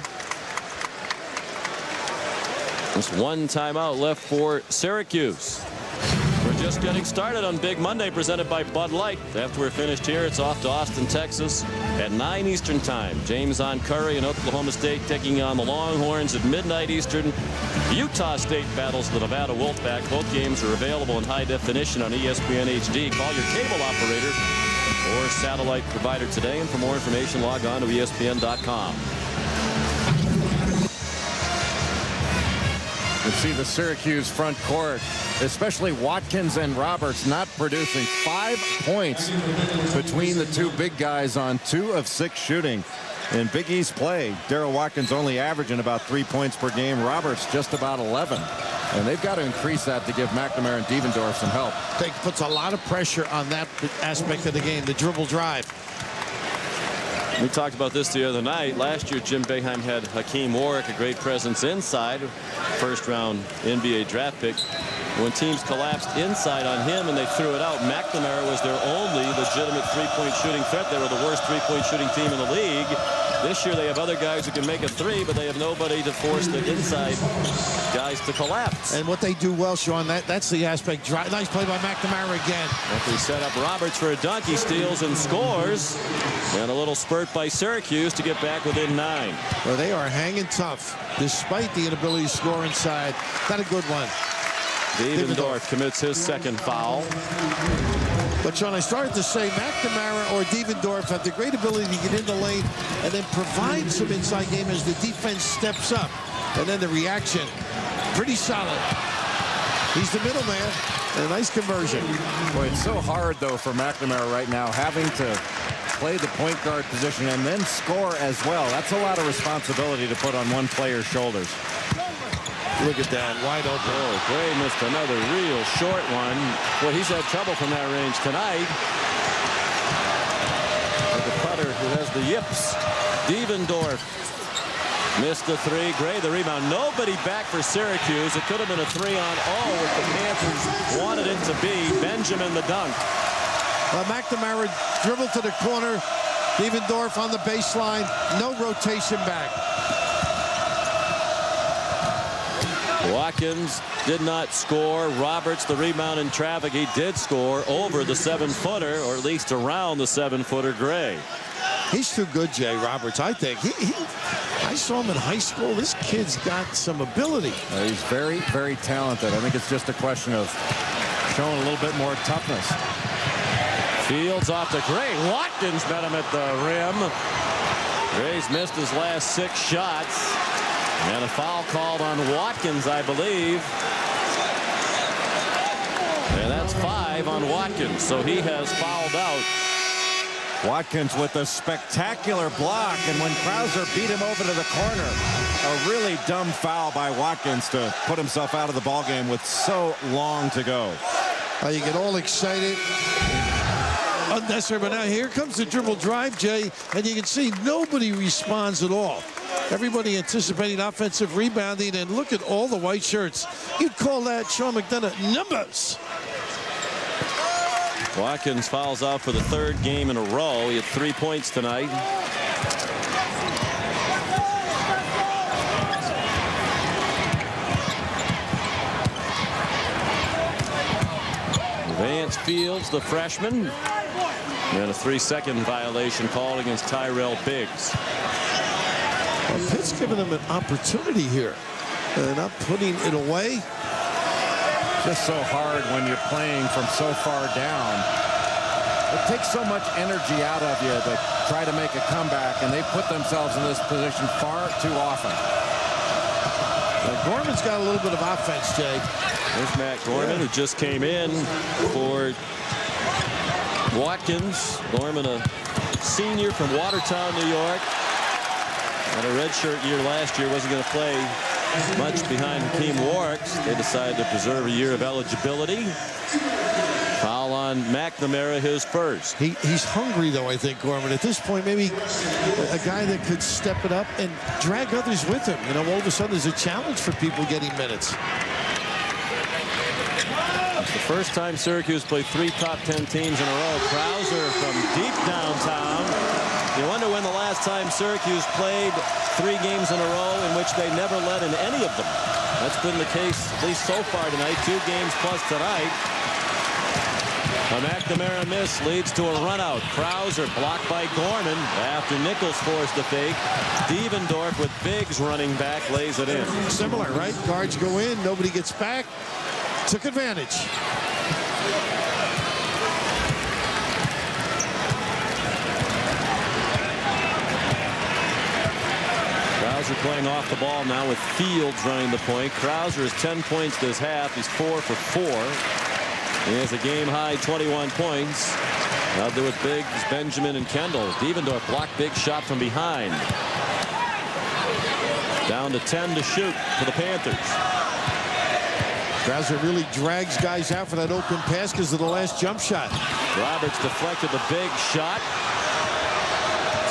Just one timeout left for Syracuse. We're just getting started on Big Monday, presented by Bud Light. After we're finished here, it's off to Austin, Texas at 9 Eastern time. James on Curry and Oklahoma State taking on the Longhorns at midnight Eastern. Utah State battles the Nevada Wolfpack. Both games are available in high definition on ESPN HD. Call your cable operator or satellite provider today, and for more information log on to ESPN.com. You see the Syracuse front court, especially Watkins and Roberts, not producing. 5 points between the two big guys on 2 of 6 shooting. In Big East play, Darrell Watkins only averaging about 3 points per game. Roberts just about 11. And they've got to increase that to give McNamara and Devendorf some help. I think puts a lot of pressure on that aspect of the game, the dribble drive. We talked about this the other night. Last year, Jim Boeheim had Hakeem Warwick, a great presence inside, first-round NBA draft pick. When teams collapsed inside on him and they threw it out, McNamara was their only legitimate three-point shooting threat. They were the worst three-point shooting team in the league. This year they have other guys who can make a three, but they have nobody to force the inside guys to collapse. And what they do well, Sean, that's the aspect. Nice play by McNamara again. They set up Roberts for a dunk. He steals and scores. And a little spurt by Syracuse to get back within 9. Well, they are hanging tough despite the inability to score inside. Not a good one. Devendorf commits his second foul. But, Sean, I started to say McNamara or Devendorf have the great ability to get in the lane and then provide some inside game as the defense steps up. And then the reaction, pretty solid. He's the middleman, and a nice conversion. Boy, it's so hard, though, for McNamara right now, having to play the point guard position and then score as well. That's a lot of responsibility to put on one player's shoulders. Look at that, wide open. Oh, Gray missed another real short one. Well, he's had trouble from that range tonight. But the putter who has the yips. Devendorf missed the three. Gray the rebound. Nobody back for Syracuse. It could have been a 3-on-0 if the Panthers wanted it to be. Benjamin the dunk. McNamara dribbled to the corner. Devendorf on the baseline. No rotation back. Watkins did not score. Roberts, the rebound in traffic. He did score over the 7-footer, or at least around the 7-footer Gray. He's too good, Jay Roberts, I think. I saw him in high school. This kid's got some ability. He's very, very talented. I think it's just a question of showing a little bit more toughness. Fields off to Gray. Watkins met him at the rim. Gray's missed his last 6 shots. And a foul called on Watkins, I believe. And that's 5 on Watkins, so he has fouled out. Watkins with a spectacular block, and when Krauser beat him over to the corner, a really dumb foul by Watkins to put himself out of the ballgame with so long to go. You get all excited. Unnecessary, but now here comes the dribble drive, Jay, and you can see nobody responds at all. Everybody anticipating offensive rebounding, and look at all the white shirts. You'd call that, Sean McDonough, numbers. Watkins fouls out for the 3rd game in a row. He had 3 points tonight. Vance Fields, the freshman. And a 3-second violation called against Tyrell Biggs. Well, Pitt's giving them an opportunity here. They're not putting it away. Just so hard when you're playing from so far down. It takes so much energy out of you to try to make a comeback, and they put themselves in this position far too often. Gorman's got a little bit of offense, Jay. There's Matt Gorman, who just came in for Watkins. Gorman, a senior from Watertown, New York. Had a redshirt year last year, wasn't going to play much behind Hakeem Warricks. They decided to preserve a year of eligibility. Foul on McNamara, his first. He's hungry, though, I think, Gorman. At this point, maybe a guy that could step it up and drag others with him. You know, all of a sudden, there's a challenge for people getting minutes. It's the first time Syracuse played 3 top 10 teams in a row. Krauser from deep downtown. You wonder when the last time Syracuse played 3 games in a row in which they never led in any of them. That's been the case, at least so far tonight. 2 games plus tonight. A McNamara miss leads to a run out. Krauser blocked by Gorman after Nichols forced the fake. Devendorf with Biggs running back lays it in. Similar, right? Guards go in, nobody gets back. Took advantage. Krauser playing off the ball now with Fields running the point. Krauser is 10 points this half. He's 4 for 4. He has a game-high 21 points. Out there with Biggs, Benjamin, and Kendall. Devendorf blocked big shot from behind. Down to 10 to shoot for the Panthers. Krauser really drags guys out for that open pass because of the last jump shot. Roberts deflected the big shot.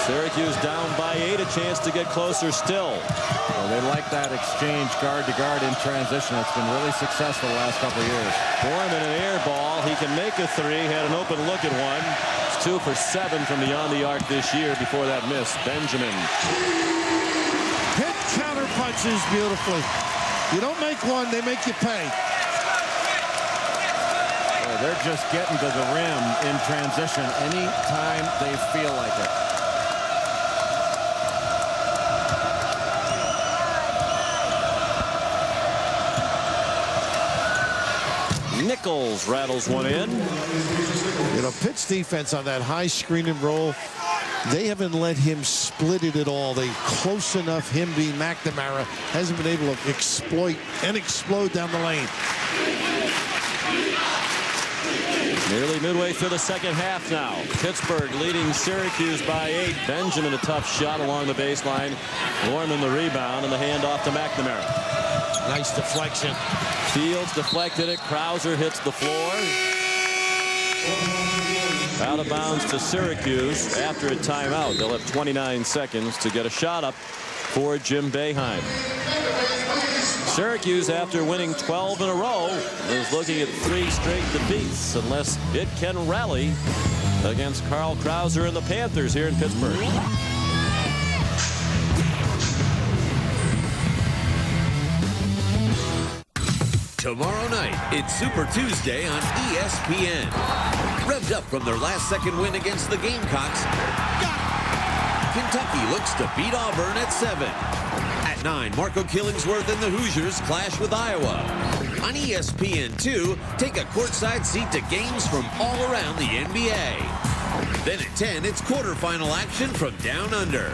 Syracuse down by 8, a chance to get closer still. Well, they like that exchange guard to guard in transition. It's been really successful the last couple of years. Gorman, an air ball. He can make a 3. Had an open look at one. It's 2 for 7 from beyond the arc this year before that miss. Benjamin. Pitt counter punches beautifully. You don't make one, they make you pay. Well, they're just getting to the rim in transition anytime they feel like it. Nichols rattles one in. You know, Pitt's defense on that high screen and roll, they haven't let him split it at all. They close enough, him being McNamara, hasn't been able to exploit and explode down the lane. Nearly midway through the second half now. Pittsburgh leading Syracuse by 8. Benjamin, a tough shot along the baseline. Gorman the rebound and the handoff to McNamara. Nice deflection. Fields deflected it. Krauser hits the floor. Out of bounds to Syracuse after a timeout. They'll have 29 seconds to get a shot up for Jim Boeheim. Syracuse, after winning 12 in a row, is looking at 3 straight defeats unless it can rally against Carl Krauser and the Panthers here in Pittsburgh. Tomorrow night, it's Super Tuesday on ESPN. Revved up from their last-second win against the Gamecocks, Kentucky looks to beat Auburn at 7. At 9, Marco Killingsworth and the Hoosiers clash with Iowa. On ESPN2, take a courtside seat to games from all around the NBA. Then at 10, it's quarterfinal action from down under.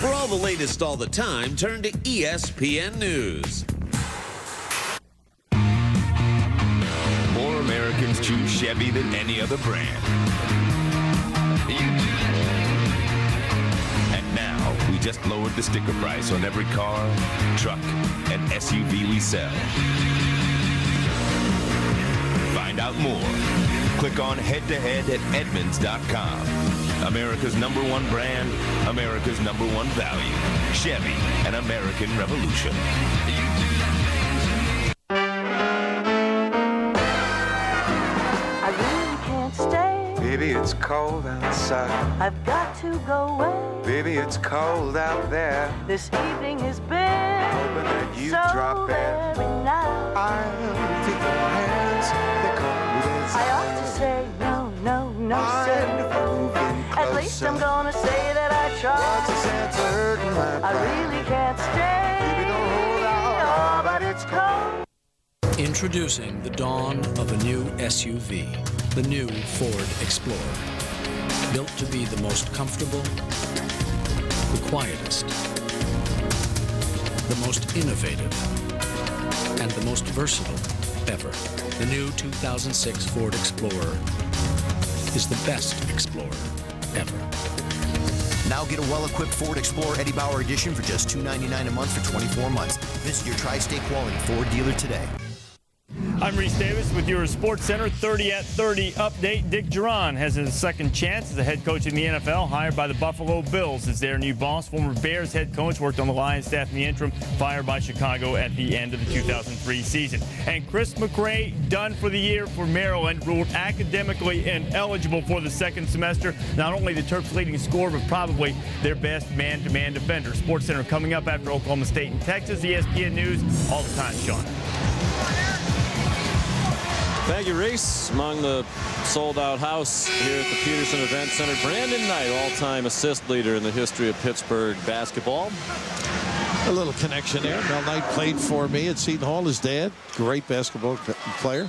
For all the latest all the time, turn to ESPN News. More Americans choose Chevy than any other brand. And now, we just lowered the sticker price on every car, truck, and SUV we sell. Find out more. Click on head-to-head at Edmunds.com. America's #1 brand, America's #1 value. Chevy, an American revolution. I really can't stay. Baby, it's cold outside. I've got to go away. Baby, it's cold out there. This evening has been hoping that you so drop in. very nice. I'll take your hands, they're cold as I ought to say no, no, no, sir. At least I'm gonna say that I tried. What's the sense of hurting my pride? I really can't stay. Baby, don't hold out. Oh, but it's cold. Introducing the dawn of a new SUV, the new Ford Explorer. Built to be the most comfortable, the quietest, the most innovative, and the most versatile ever. The new 2006 Ford Explorer is the best Explorer ever. Now get a well-equipped Ford Explorer Eddie Bauer Edition for just $299 a month for 24 months. Visit your Tri-State Quality Ford dealer today. I'm Reese Davis with your Sports Center 30 at 30 update. Dick Duran has his second chance as a head coach in the NFL, hired by the Buffalo Bills as their new boss. Former Bears head coach, worked on the Lions staff in the interim, fired by Chicago at the end of the 2003 season. And Chris McRae, done for the year for Maryland, ruled academically ineligible for the second semester. Not only the Terps' leading scorer, but probably their best man-to-man defender. Sports Center coming up after Oklahoma State and Texas. ESPN News all the time, Sean. Thank you, Reese. Among the sold-out house here at the Petersen Events Center, Brandon Knight, all-time assist leader in the history of Pittsburgh basketball. A little connection there. Mel Knight played for me at Seton Hall. His dad, great basketball player.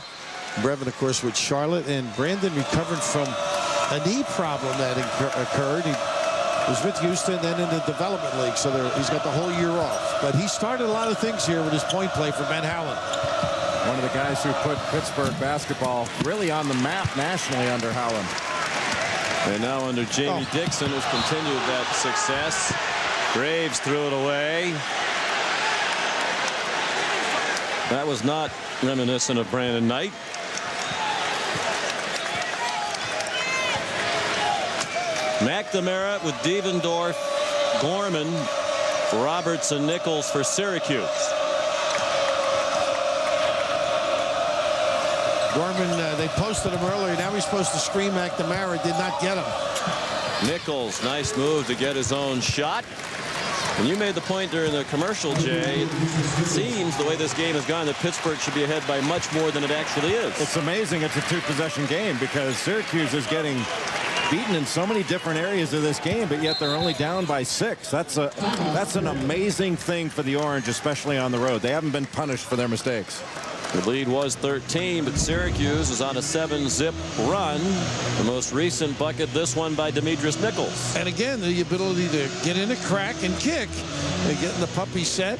Brevin, of course, with Charlotte. And Brandon recovered from a knee problem that occurred. He was with Houston, then in the development league, so he's got the whole year off. But he started a lot of things here with his point play for Ben Howland. One of the guys who put Pittsburgh basketball really on the map nationally under Howland. And now under Jamie Dixon, who's continued that success. Graves threw it away. That was not reminiscent of Brandon Knight. McNamara with Devendorf, Gorman, Robertson, Nichols for Syracuse. Gorman, they posted him earlier. Now he's supposed to screen McNamara. Did not get him. Nichols, nice move to get his own shot. And you made the point during the commercial, Jay. It seems the way this game has gone that Pittsburgh should be ahead by much more than it actually is. It's amazing it's a two-possession game because Syracuse is getting beaten in so many different areas of this game, but yet they're only down by 6. That's an amazing thing for the Orange, especially on the road. They haven't been punished for their mistakes. The lead was 13, but Syracuse is on a 7-zip run. The most recent bucket, this one by Demetrius Nichols. And again, the ability to get in a crack and kick and get in the puppy set.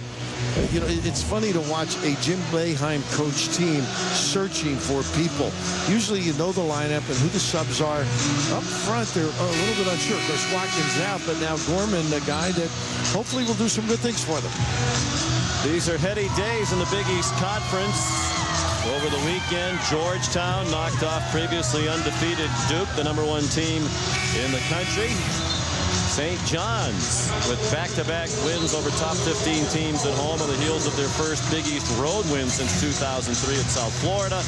You know, it's funny to watch a Jim Boeheim coach team searching for people. Usually you know the lineup and who the subs are. Up front, they're a little bit unsure. Of course, Watkins out, but now Gorman, a guy that hopefully will do some good things for them. These are heady days in the Big East Conference. Over the weekend, Georgetown knocked off previously undefeated Duke, the #1 team in the country. St. John's with back-to-back wins over top 15 teams at home on the heels of their first Big East road win since 2003 at South Florida.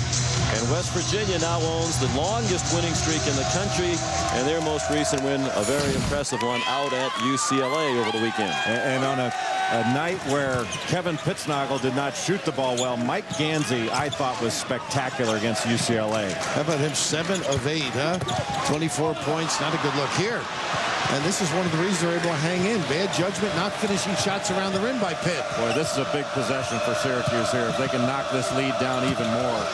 And West Virginia now owns the longest winning streak in the country, and their most recent win, a very impressive one, out at UCLA over the weekend. And on a night where Kevin Pittsnagel did not shoot the ball well, Mike Gansey, I thought, was spectacular against UCLA. How about him? 7 of 8, huh? 24 points. Not a good look here. And this is one of the reasons they're able to hang in. Bad judgment, not finishing shots around the rim by Pitt. Boy, this is a big possession for Syracuse here. If they can knock this lead down even more.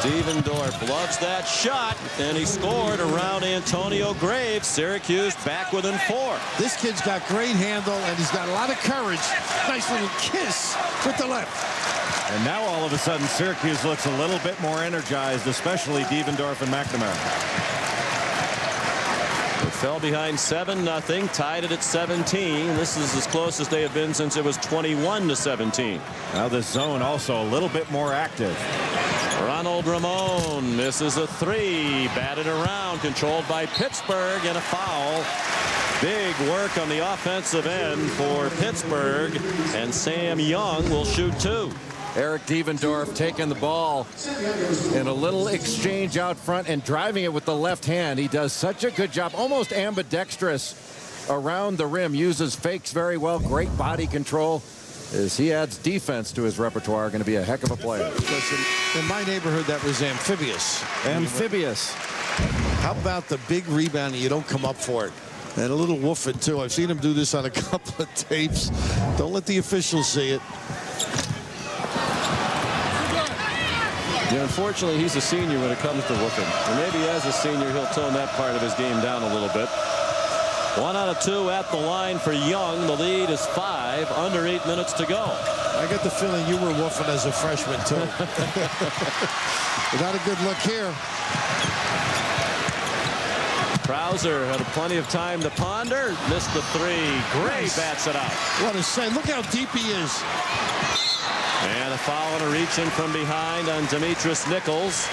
Devendorf loves that shot, and he scored around Antonio Graves. Syracuse back within 4. This kid's got great handle, and he's got a lot of courage. Nice little kiss with the left. And now all of a sudden Syracuse looks a little bit more energized, especially Devendorf and McNamara. They fell behind 7-0, tied it at 17. This is as close as they have been since it was 21-17. Now this zone also a little bit more active. Ronald Ramon misses a 3, batted around, controlled by Pittsburgh, and a foul. Big work on the offensive end for Pittsburgh, and Sam Young will shoot 2. Eric Devendorf taking the ball in a little exchange out front and driving it with the left hand. He does such a good job, almost ambidextrous around the rim, uses fakes very well, great body control. As he adds defense to his repertoire, going to be a heck of a player. Listen, in my neighborhood, that was amphibious. Amphibious. How about the big rebound and you don't come up for it? And a little woofing, too. I've seen him do this on a couple of tapes. Don't let the officials see it. Yeah, unfortunately, he's a senior when it comes to whooping. And maybe as a senior, he'll tone that part of his game down a little bit. 1 out of 2 at the line for Young. The lead is 5, under 8 minutes to go. I get the feeling you were woofing as a freshman, too. Without a good look here. Krauser had plenty of time to ponder. Missed the 3. Gray bats it out. What a save. Look how deep he is. And a foul and a reach in from behind on Demetrius Nichols.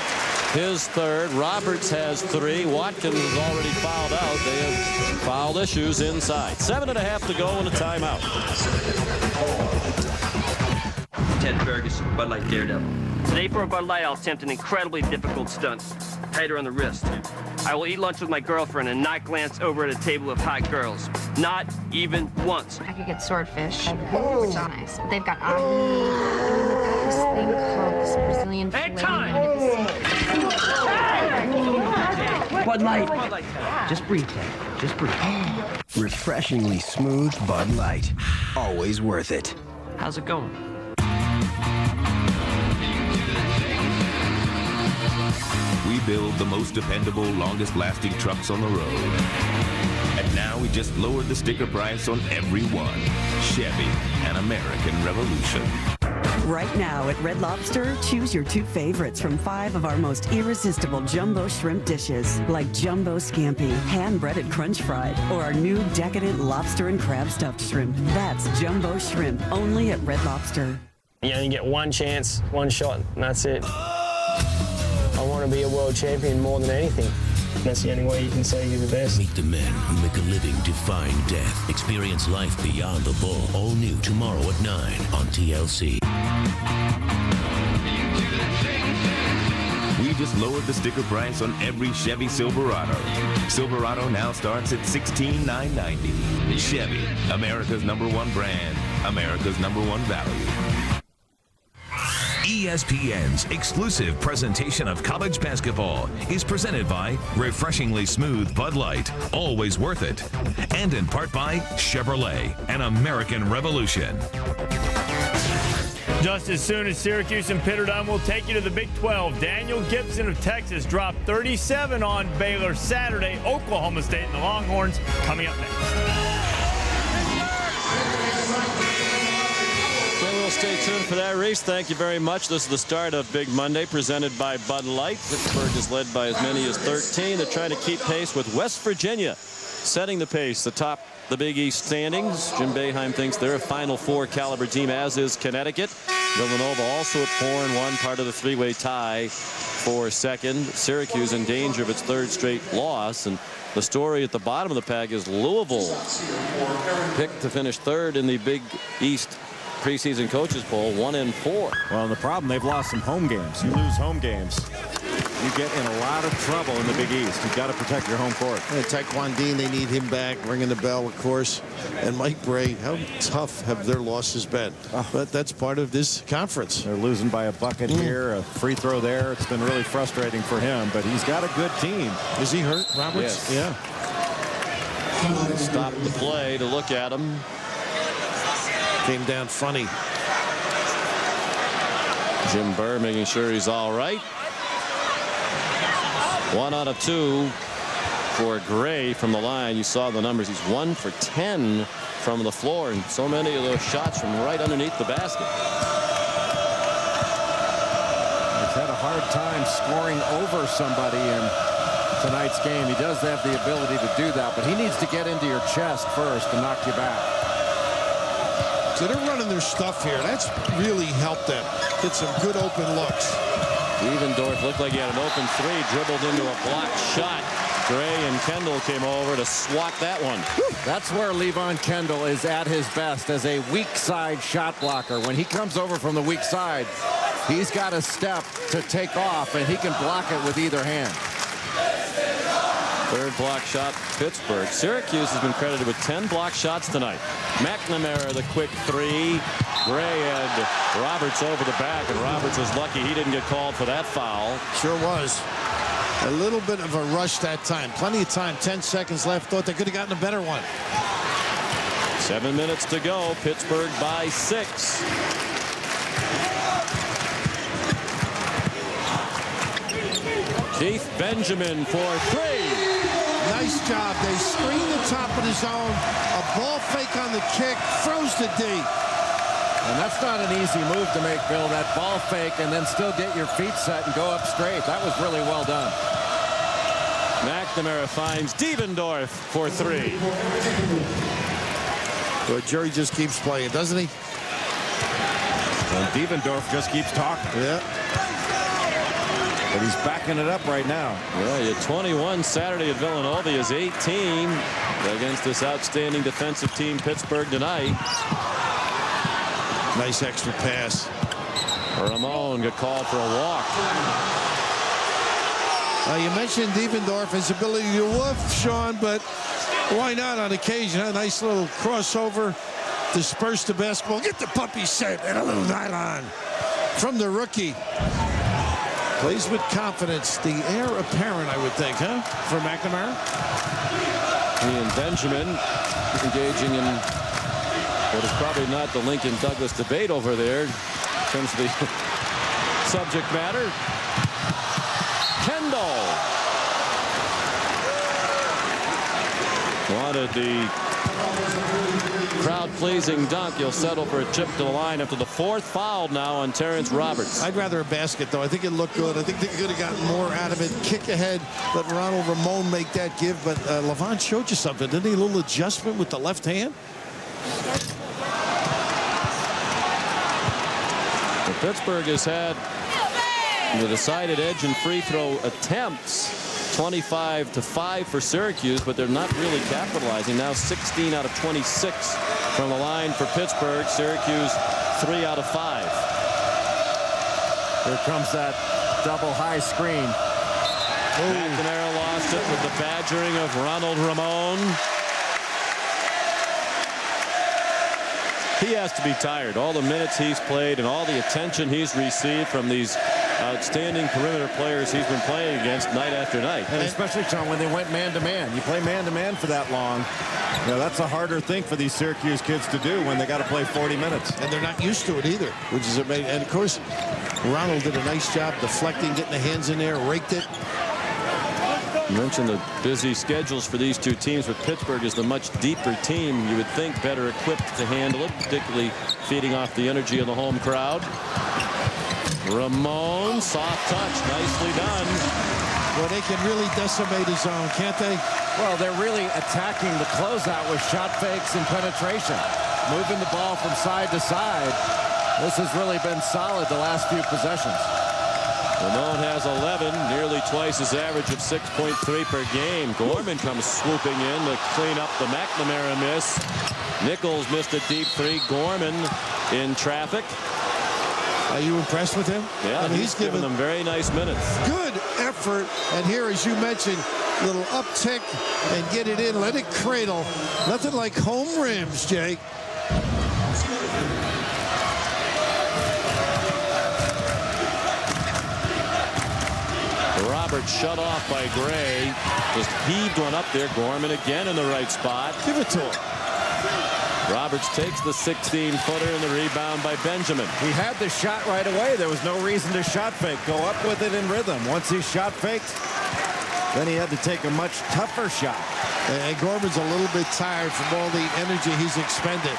His 3rd. Roberts has 3. Watkins is already fouled out. They have foul issues inside. 7.5 to go and a timeout. Ted Ferguson, Bud Light Daredevil. Today for a Bud Light, I'll attempt an incredibly difficult stunt. Tighter on the wrist. I will eat lunch with my girlfriend and not glance over at a table of hot girls. Not even once. I could get swordfish, which is nice. They've got this thing called this Brazilian Hey, filet time! Bud Light. Just breathe, Ted. Just breathe. Refreshingly smooth Bud Light. Always worth it. How's it going? We build the most dependable, longest-lasting trucks on the road. And now we just lowered the sticker price on every one. Chevy, an American Revolution. Right now at Red Lobster, choose your 2 favorites from 5 of our most irresistible jumbo shrimp dishes, like Jumbo Scampi, hand-breaded Crunch Fried, or our new decadent lobster and crab stuffed shrimp. That's Jumbo Shrimp, only at Red Lobster. You only get one chance, one shot, and that's it. I want to be a world champion more than anything. That's the only way you can say you're the best. Meet the men who make a living defying death. Experience life beyond the bull. All new tomorrow at 9 on TLC. We just lowered the sticker price on every Chevy Silverado. Silverado now starts at $16,990. Chevy, America's #1 brand, America's #1 value. ESPN's exclusive presentation of college basketball is presented by Refreshingly Smooth Bud Light, always worth it, and in part by Chevrolet, an American Revolution. Just as soon as Syracuse and Pitt are done, we'll take you to the Big 12. Daniel Gibson of Texas dropped 37 on Baylor Saturday. Oklahoma State and the Longhorns coming up next. We'll stay tuned for that, Reese. Thank you very much. This is the start of Big Monday presented by Bud Light. Pittsburgh is led by as many as 13. They're trying to keep pace with West Virginia, setting the pace atop the Big East standings. Jim Boeheim thinks they're a Final Four caliber team, as is Connecticut. Villanova also at 4-1, part of the 3-way tie for second. Syracuse in danger of its 3rd straight loss. And the story at the bottom of the pack is Louisville picked to finish 3rd in the Big East preseason coaches poll, 1-4. Well, the problem, they've lost some home games. You lose home games, you get in a lot of trouble in the Big East. You've got to protect your home court. And Taekwon Dean, they need him back, ringing the bell, of course. And Mike Bray, how tough have their losses been? But that's part of this conference. They're losing by a bucket here, a free throw there. It's been really frustrating for him, but he's got a good team. Is he hurt, Roberts? Yes. Yeah. Stopped the play to look at him. Came down funny. Jim Burr making sure he's all right. 1 out of 2 for Gray from the line. You saw the numbers. He's 1 for 10 from the floor, and so many of those shots from right underneath the basket. He's had a hard time scoring over somebody in tonight's game. He does have the ability to do that, but he needs to get into your chest first and knock you back. So they're running their stuff here. That's really helped them get some good open looks. Evendorf looked like he had an open three, dribbled into a blocked shot. Gray and Kendall came over to swat that one. That's where Levon Kendall is at his best, as a weak side shot blocker. When he comes over from the weak side, he's got a step to take off, and he can block it with either hand. Third block shot, Pittsburgh. Syracuse has been credited with 10 block shots tonight. McNamara, the quick three. Gray had Roberts over the back, and Roberts was lucky he didn't get called for that foul. Sure was. A little bit of a rush that time. Plenty of time. 10 seconds left. Thought they could have gotten a better one. 7 minutes to go. Pittsburgh by 6. Keith Benjamin for 3. Nice job. They screen the top of the zone. A ball fake on the kick. Throws the D. And that's not an easy move to make, Bill. That ball fake and then still get your feet set and go up straight. That was really well done. McNamara finds Devendorf for 3. Well, Jerry just keeps playing, doesn't he? And Devendorf just keeps talking. Yeah. But he's backing it up right now. Well, he had 21 Saturday at Villanova. He has 18 against this outstanding defensive team, Pittsburgh, tonight. Nice extra pass. Ramon got called for a walk. You mentioned Devendorf, his ability to woof, Sean, but why not on occasion? A nice little crossover, disperse the basketball, get the puppy set, and a little nylon from the rookie. Plays with confidence. The heir apparent, I would think, huh, for McNamara? He and Benjamin engaging in what is probably not the Lincoln Douglas debate over there in terms of the subject matter. Kendall wanted the crowd-pleasing dunk. He'll settle for a chip to the line after the 4th foul now on Terrence Roberts. I'd rather a basket, though. I think it looked good. I think they could have gotten more out of it. Kick ahead, let Ronald Ramon make that give. But Levon showed you something, didn't he? A little adjustment with the left hand. Well, Pittsburgh has had the decided edge in free throw attempts, 25-5 for Syracuse, but they're not really capitalizing. Now 16 out of 26 from the line for Pittsburgh. Syracuse 3 out of 5. Here comes that double high screen. McNamara lost it with the badgering of Ronald Ramon. He has to be tired. All the minutes he's played and all the attention he's received from these outstanding perimeter players he's been playing against night after night. And especially, John, when they went man-to-man. You play man-to-man for that long. You know, that's a harder thing for these Syracuse kids to do when they got to play 40 minutes. And they're not used to it either, which is amazing. And, of course, Ronald did a nice job deflecting, getting the hands in there, raked it. You mentioned the busy schedules for these two teams, but Pittsburgh is the much deeper team. You would think better equipped to handle it, particularly feeding off the energy of the home crowd. Ramon, soft touch, nicely done. Well, they can really decimate his zone, can't they? Well, they're really attacking the closeout with shot fakes and penetration, moving the ball from side to side. This has really been solid the last few possessions. Ramon has 11, nearly twice his average of 6.3 per game. Gorman comes swooping in to clean up the McNamara miss. Nichols missed a deep three. Gorman in traffic. Are you impressed with him? Yeah, I mean, he's given them very nice minutes. Good effort. And here, as you mentioned, little uptick and get it in. Let it cradle. Nothing like home rims, Jake. Roberts shut off by Gray. Just heaved one up there. Gorman again in the right spot. Give it to him. Roberts takes the 16-footer and the rebound by Benjamin. He had the shot right away. There was no reason to shot fake. Go up with it in rhythm. Once he shot faked, then he had to take a much tougher shot. And Gorman's a little bit tired from all the energy he's expended.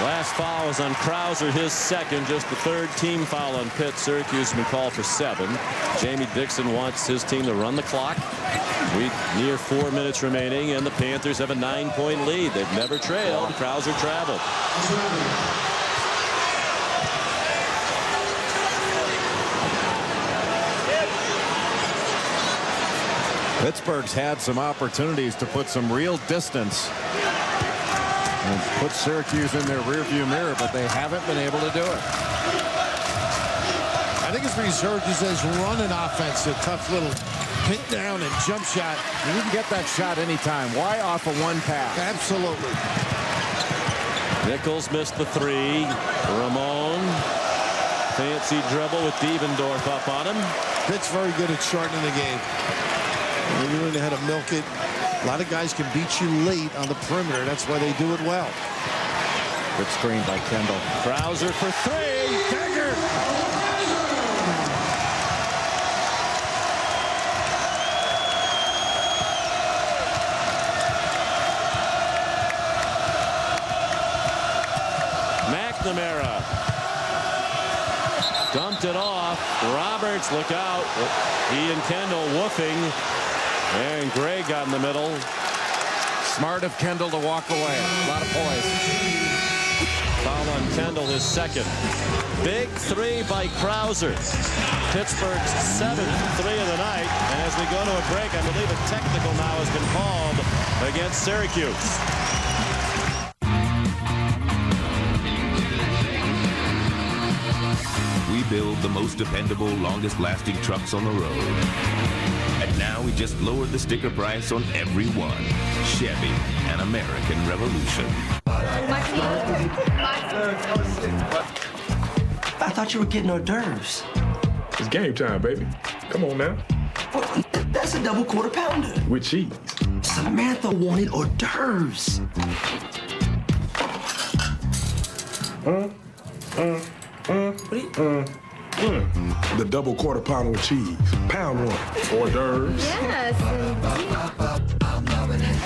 Last foul is on Krauser, his second, just the third team foul on Pitt. Syracuse has been called for 7. Jamie Dixon wants his team to run the clock. Near 4 minutes remaining, and the Panthers have a 9-point lead. They've never trailed. Krauser traveled. Pittsburgh's had some opportunities to put some real distance and put Syracuse in their rearview mirror, but they haven't been able to do it. I think it's for Syracuse as running offense, a tough little pin down and jump shot. You can get that shot anytime. Why off of one pass? Absolutely. Nichols missed the 3. Ramon, fancy dribble with Devendorf up on him. Pitt's very good at shortening the game. They really know how to milk it. A lot of guys can beat you late on the perimeter. That's why they do it well. Good screen by Kendall. Krauser for 3. Dagger. McNamara dumped it off. Roberts, look out. He and Kendall woofing. And Gray got in the middle. Smart of Kendall to walk away. A lot of poise. Foul on Kendall, his second. Big 3 by Krauser. Pittsburgh's 7th 3 of the night. And as we go to a break, I believe a technical now has been called against Syracuse. We build the most dependable, longest-lasting trucks on the road. And now we just lowered the sticker price on every one. Chevy, an American revolution. I thought you were getting hors d'oeuvres. It's game time, baby. Come on now. Well, that's a double quarter pounder. With cheese. Samantha wanted hors d'oeuvres. The double quarter pounder with cheese. Pound one. Hors d'oeuvres. Yes.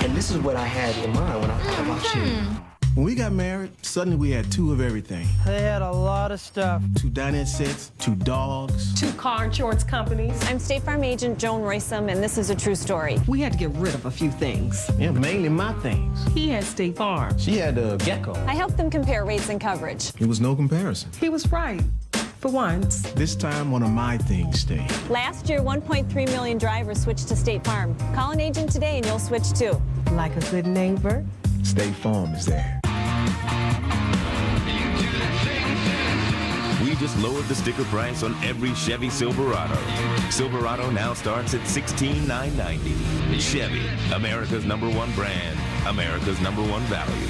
And this is what I had in mind when I thought about you. When we got married, suddenly we had 2 of everything. They had a lot of stuff. 2 dinette sets, 2 dogs. 2 car insurance companies. I'm State Farm agent Joan Roysam, and this is a true story. We had to get rid of a few things. Yeah, mainly my things. He had State Farm. She had a gecko. I helped them compare rates and coverage. It was no comparison. He was right. For once. This time, one of my things stayed. Last year, 1.3 million drivers switched to State Farm. Call an agent today and you'll switch too. Like a good neighbor. State Farm is there. We just lowered the sticker price on every Chevy Silverado. Silverado now starts at $16,990. Chevy, America's #1 brand, America's #1 value.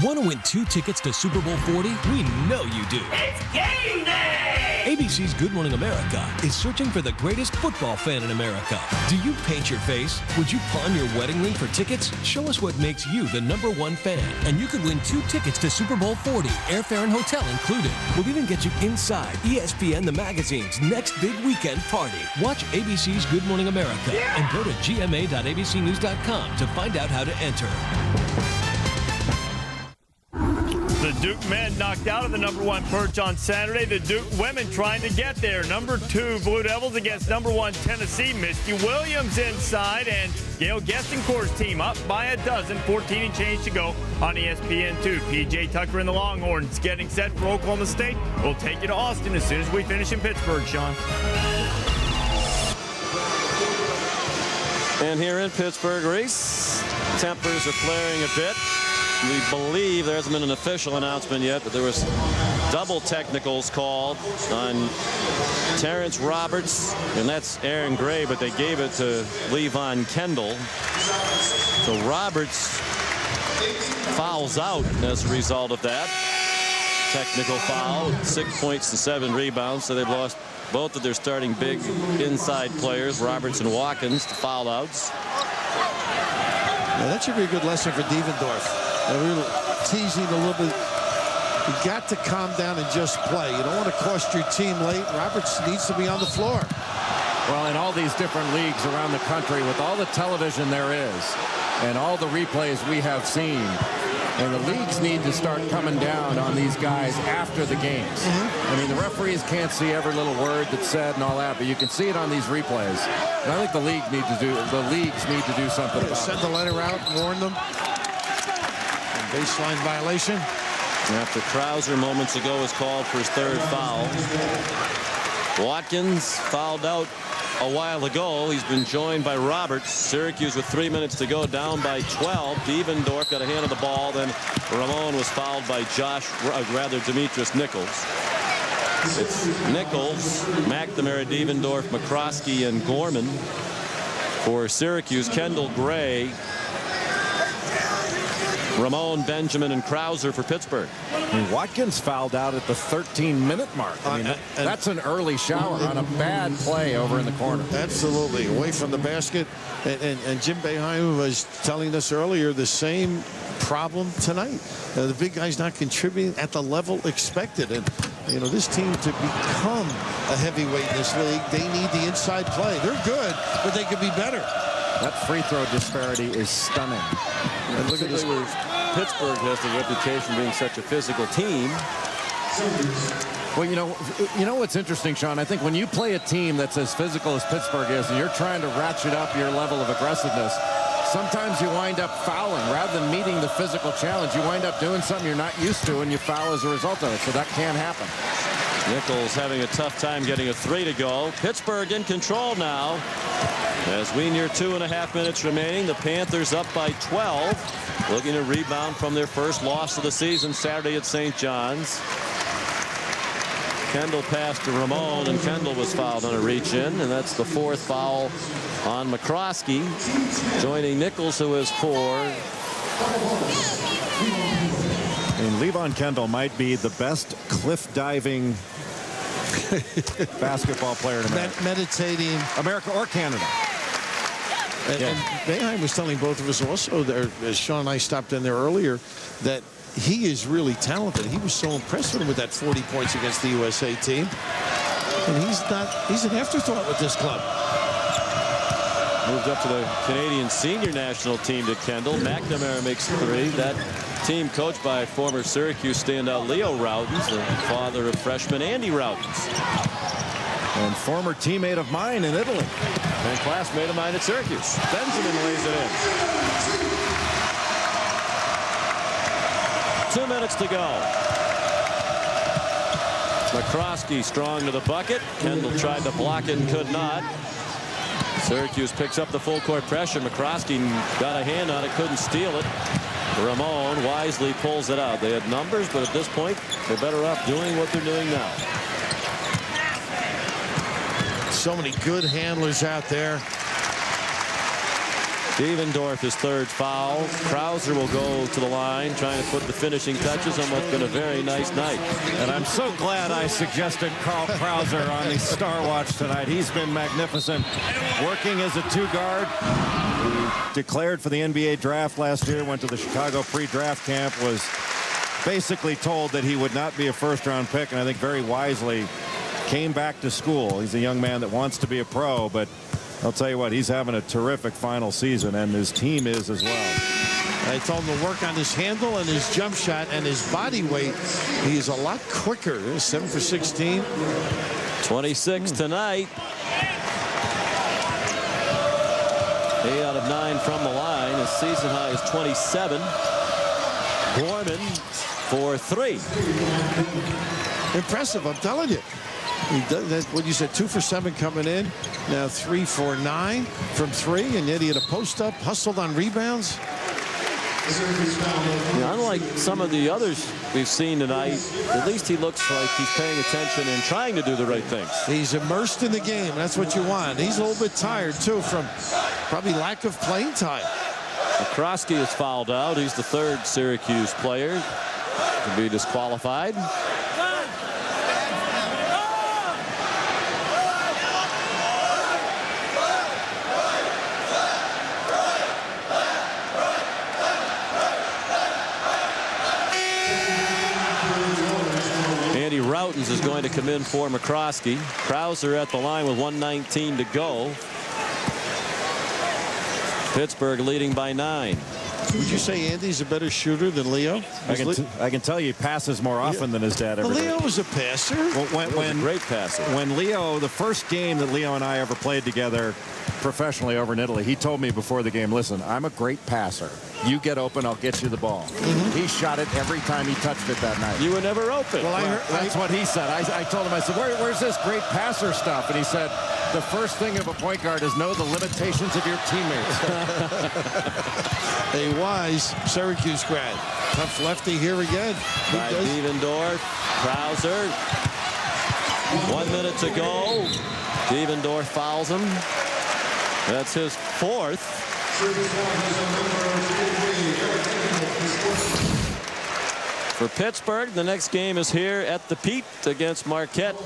Want to win 2 tickets to Super Bowl 40? We know you do. It's game day! ABC's Good Morning America is searching for the greatest football fan in America. Do you paint your face? Would you pawn your wedding ring for tickets? Show us what makes you the #1 fan, and you could win 2 tickets to Super Bowl 40, airfare and hotel included. We'll even get you inside ESPN the magazine's next big weekend party. Watch ABC's Good Morning America and go to gma.abcnews.com to find out how to enter. The Duke men knocked out of the #1 perch on Saturday. The Duke women trying to get there. #2 Blue Devils against #1 Tennessee. Misty Williams inside, and Gail Gestincourt's team up by a dozen. 14 and change to go on ESPN2. PJ Tucker and the Longhorns getting set for Oklahoma State. We'll take you to Austin as soon as we finish in Pittsburgh, Sean. And here in Pittsburgh, Reese, tempers are flaring a bit. we believe there hasn't been an official announcement yet, but there was double technicals called on Terrence Roberts, and that's Aaron Gray, but they gave it to Levon Kendall. So Roberts fouls out as a result of that. Technical foul, 6 points and 7 rebounds, so they've lost both of their starting big inside players, Roberts and Watkins, to foul outs. Now that should be a good lesson for Devendorf. We were teasing a little bit. You got to calm down and just play. You don't want to cost your team late. Roberts needs to be on the floor. Well, in all these different leagues around the country, with all the television there is and all the replays we have seen, and the leagues need to start coming down on these guys after the games. I mean, the referees can't see every little word that's said and all that, but you can see it on these replays. And I think the leagues need to do something about it. Send the letter out, warn them. Baseline violation. After Krauser moments ago was called for his third foul. Watkins fouled out a while ago. He's been joined by Roberts. Syracuse with 3 minutes to go, down by 12. Devendorf got a hand on the ball. Then Ramon was fouled by Demetrius Nichols. It's Nichols, McNamara, Devendorf, McCroskey, and Gorman for Syracuse. Kendall, Gray, Ramon, Benjamin, and Krauser for Pittsburgh. And Watkins fouled out at the 13-minute mark. I mean, that's an early shower on a bad play over in the corner. Absolutely, away from the basket. And Jim Boeheim was telling us earlier the same problem tonight. The big guy's not contributing at the level expected. And, you know, this team to become a heavyweight in this league, they need the inside play. They're good, but they could be better. That free throw disparity is stunning. And look at this. Pittsburgh has the reputation being such a physical team. Well, you know what's interesting, Sean? I think when you play a team that's as physical as Pittsburgh is, and you're trying to ratchet up your level of aggressiveness, sometimes you wind up fouling. Rather than meeting the physical challenge, you wind up doing something you're not used to, and you foul as a result of it. So that can happen. Nichols having a tough time getting a three to go. Pittsburgh in control now. As we near 2.5 minutes remaining, the Panthers up by 12. Looking to rebound from their first loss of the season Saturday at St. John's. Kendall passed to Ramon, and Kendall was fouled on a reach-in, and that's the fourth foul on McCroskey. Joining Nichols, who is 4. And Levon Kendall might be the best cliff diving basketball player in America. Meditating. America or Canada. And Boeheim was telling both of us also there, as Sean and I stopped in there earlier, that he is really talented. He was so impressed with him with that 40 points against the USA team. And he's an afterthought with this club. Moved up to the Canadian senior national team to Kendall. McNamara makes 3. That team coached by former Syracuse standout Leo Routens, the father of freshman Andy Routens. And former teammate of mine in Italy. And classmate of mine at Syracuse. Benjamin lays it in. 2 minutes to go. McCroskey strong to the bucket. Kendall tried to block it and could not. Syracuse picks up the full court pressure. McCroskey got a hand on it, couldn't steal it. Ramon wisely pulls it out. They had numbers, but at this point, they're better off doing what they're doing now. So many good handlers out there. Devendorf, his third foul. Krauser will go to the line, trying to put the finishing touches on what's been a very nice night. And I'm so glad I suggested Carl Krauser on the Star Watch tonight. He's been magnificent, working as a 2-guard. He declared for the NBA draft last year, went to the Chicago pre-draft camp, was basically told that he would not be a first-round pick, and I think very wisely came back to school. He's a young man that wants to be a pro, but I'll tell you what, he's having a terrific final season, and his team is as well. I told him to work on his handle and his jump shot and his body weight. He is a lot quicker. 7 for 16. 26 tonight. 8 out of 9 from the line. His season high is 27. Gorman for 3. Impressive, I'm telling you. He does that, what you said, 2 for 7 coming in. Now 3 for 9 from 3, and yet he had a post up, hustled on rebounds. Unlike some of the others we've seen tonight, at least he looks like he's paying attention and trying to do the right things. He's immersed in the game. That's what you want. He's a little bit tired, too, from probably lack of playing time. McCroskey is fouled out. He's the third Syracuse player to be disqualified. Routens is going to come in for McCroskey. Krauser at the line with 1:19 to go. Pittsburgh leading by 9. Would you say Andy's a better shooter than Leo? I can tell you he passes more often than his dad ever Leo did. was a passer. When a great passer. When Leo, the first game that Leo and I ever played together professionally over in Italy, he told me before the game, listen, I'm a great passer. You get open, I'll get you the ball. He shot it every time he touched it that night. You were never open. Well, that's what he said. I told him, I said, where's this great passer stuff? And he said, the first thing of a point guard is know the limitations of your teammates. A wise Syracuse grad. Tough lefty here again. By Devendorf. Krauser. 1 minute to go. Devendorf fouls him. That's his fourth. For Pittsburgh, the next game is here at the Pitt against Marquette.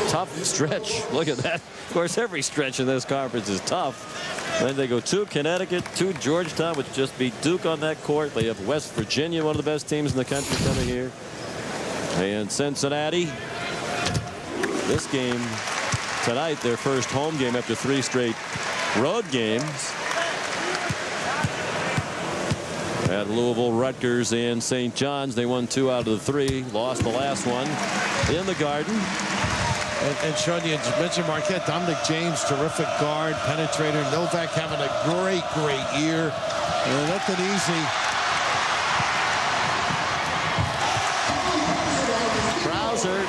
Tough stretch. Look at that. Of course, every stretch in this conference is tough. Then they go to Connecticut, to Georgetown, which just beat Duke on that court. They have West Virginia, one of the best teams in the country, coming here. And Cincinnati. This game tonight, their first home game after 3 straight road games. At Louisville, Rutgers, and St. John's, they won 2 out of the 3. Lost the last one in the Garden. And Sean, you mentioned Marquette. Dominic James, terrific guard, penetrator. Novak having a great year. Nothing easy. Krauser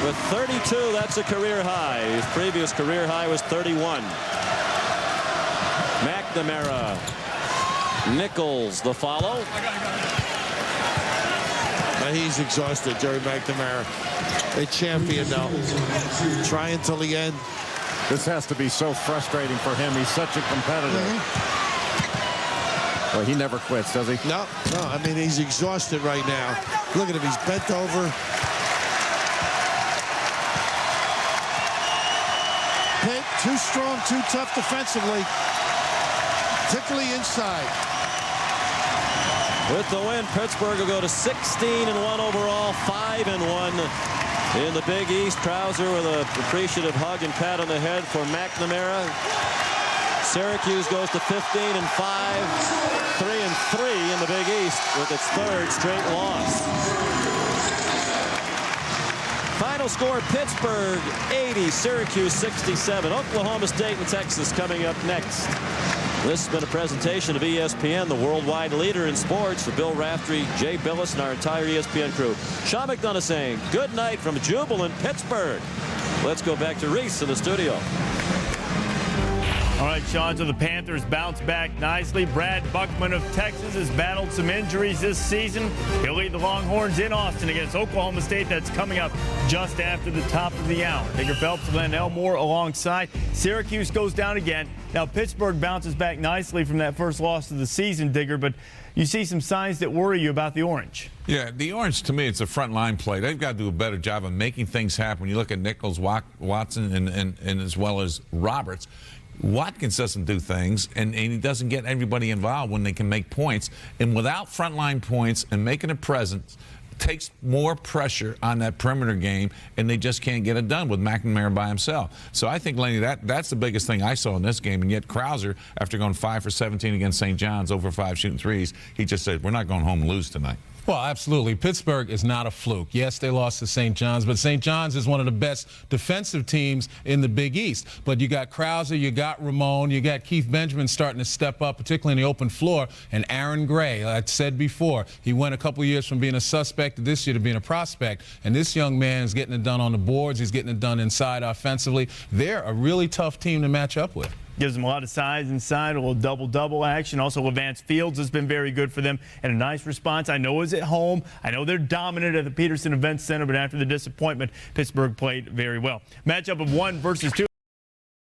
with 32. That's a career high. His previous career high was 31. McNamara. Nichols, the follow. He's exhausted, Jerry McNamara. A champion now. Try until the end. This has to be so frustrating for him. He's such a competitor. Well, he never quits, does he? No. I mean, he's exhausted right now. Look at him. He's bent over. Pitt, too strong, too tough defensively. Particularly inside. With the win, Pittsburgh will go to 16-1 overall, 5-1 in the Big East. Krauser with an appreciative hug and pat on the head for McNamara. Syracuse goes to 15-5, 3-3 in the Big East with its 3rd straight loss. Final score, Pittsburgh 80, Syracuse 67. Oklahoma State and Texas coming up next. This has been a presentation of ESPN, the worldwide leader in sports. For Bill Raftery, Jay Billis, and our entire ESPN crew, Sean McDonough saying good night from jubilant Pittsburgh. Let's go back to Reese in the studio. All right, Sean, so the Panthers bounce back nicely. Brad Buckman of Texas has battled some injuries this season. He'll lead the Longhorns in Austin against Oklahoma State. That's coming up just after the top of the hour. Digger Phelps, Glenn Elmore alongside. Syracuse goes down again. Now, Pittsburgh bounces back nicely from that first loss of the season, Digger, but you see some signs that worry you about the Orange. Yeah, the Orange, to me, it's a front line play. They've got to do a better job of making things happen. When you look at Nichols, Watson, and as well as Roberts, Watkins doesn't do things, and he doesn't get everybody involved when they can make points. And without frontline points and making a presence, takes more pressure on that perimeter game, and they just can't get it done with McNamara by himself. So I think, Laney, that's the biggest thing I saw in this game. And yet Krauser, after going 5 for 17 against St. John's, over 5 shooting threes, he just said, we're not going home and lose tonight. Well, absolutely. Pittsburgh is not a fluke. Yes, they lost to St. John's, but St. John's is one of the best defensive teams in the Big East. But you got Krauser, you got Ramon, you got Keith Benjamin starting to step up, particularly in the open floor, and Aaron Gray. Like I said before, he went a couple years from being a suspect this year to being a prospect, and this young man is getting it done on the boards. He's getting it done inside offensively. They're a really tough team to match up with. Gives them a lot of size inside, a little double-double action. Also, Levance Fields has been very good for them and a nice response. I know it's at home. I know they're dominant at the Petersen Events Center, but after the disappointment, Pittsburgh played very well. Matchup of 1 versus 2.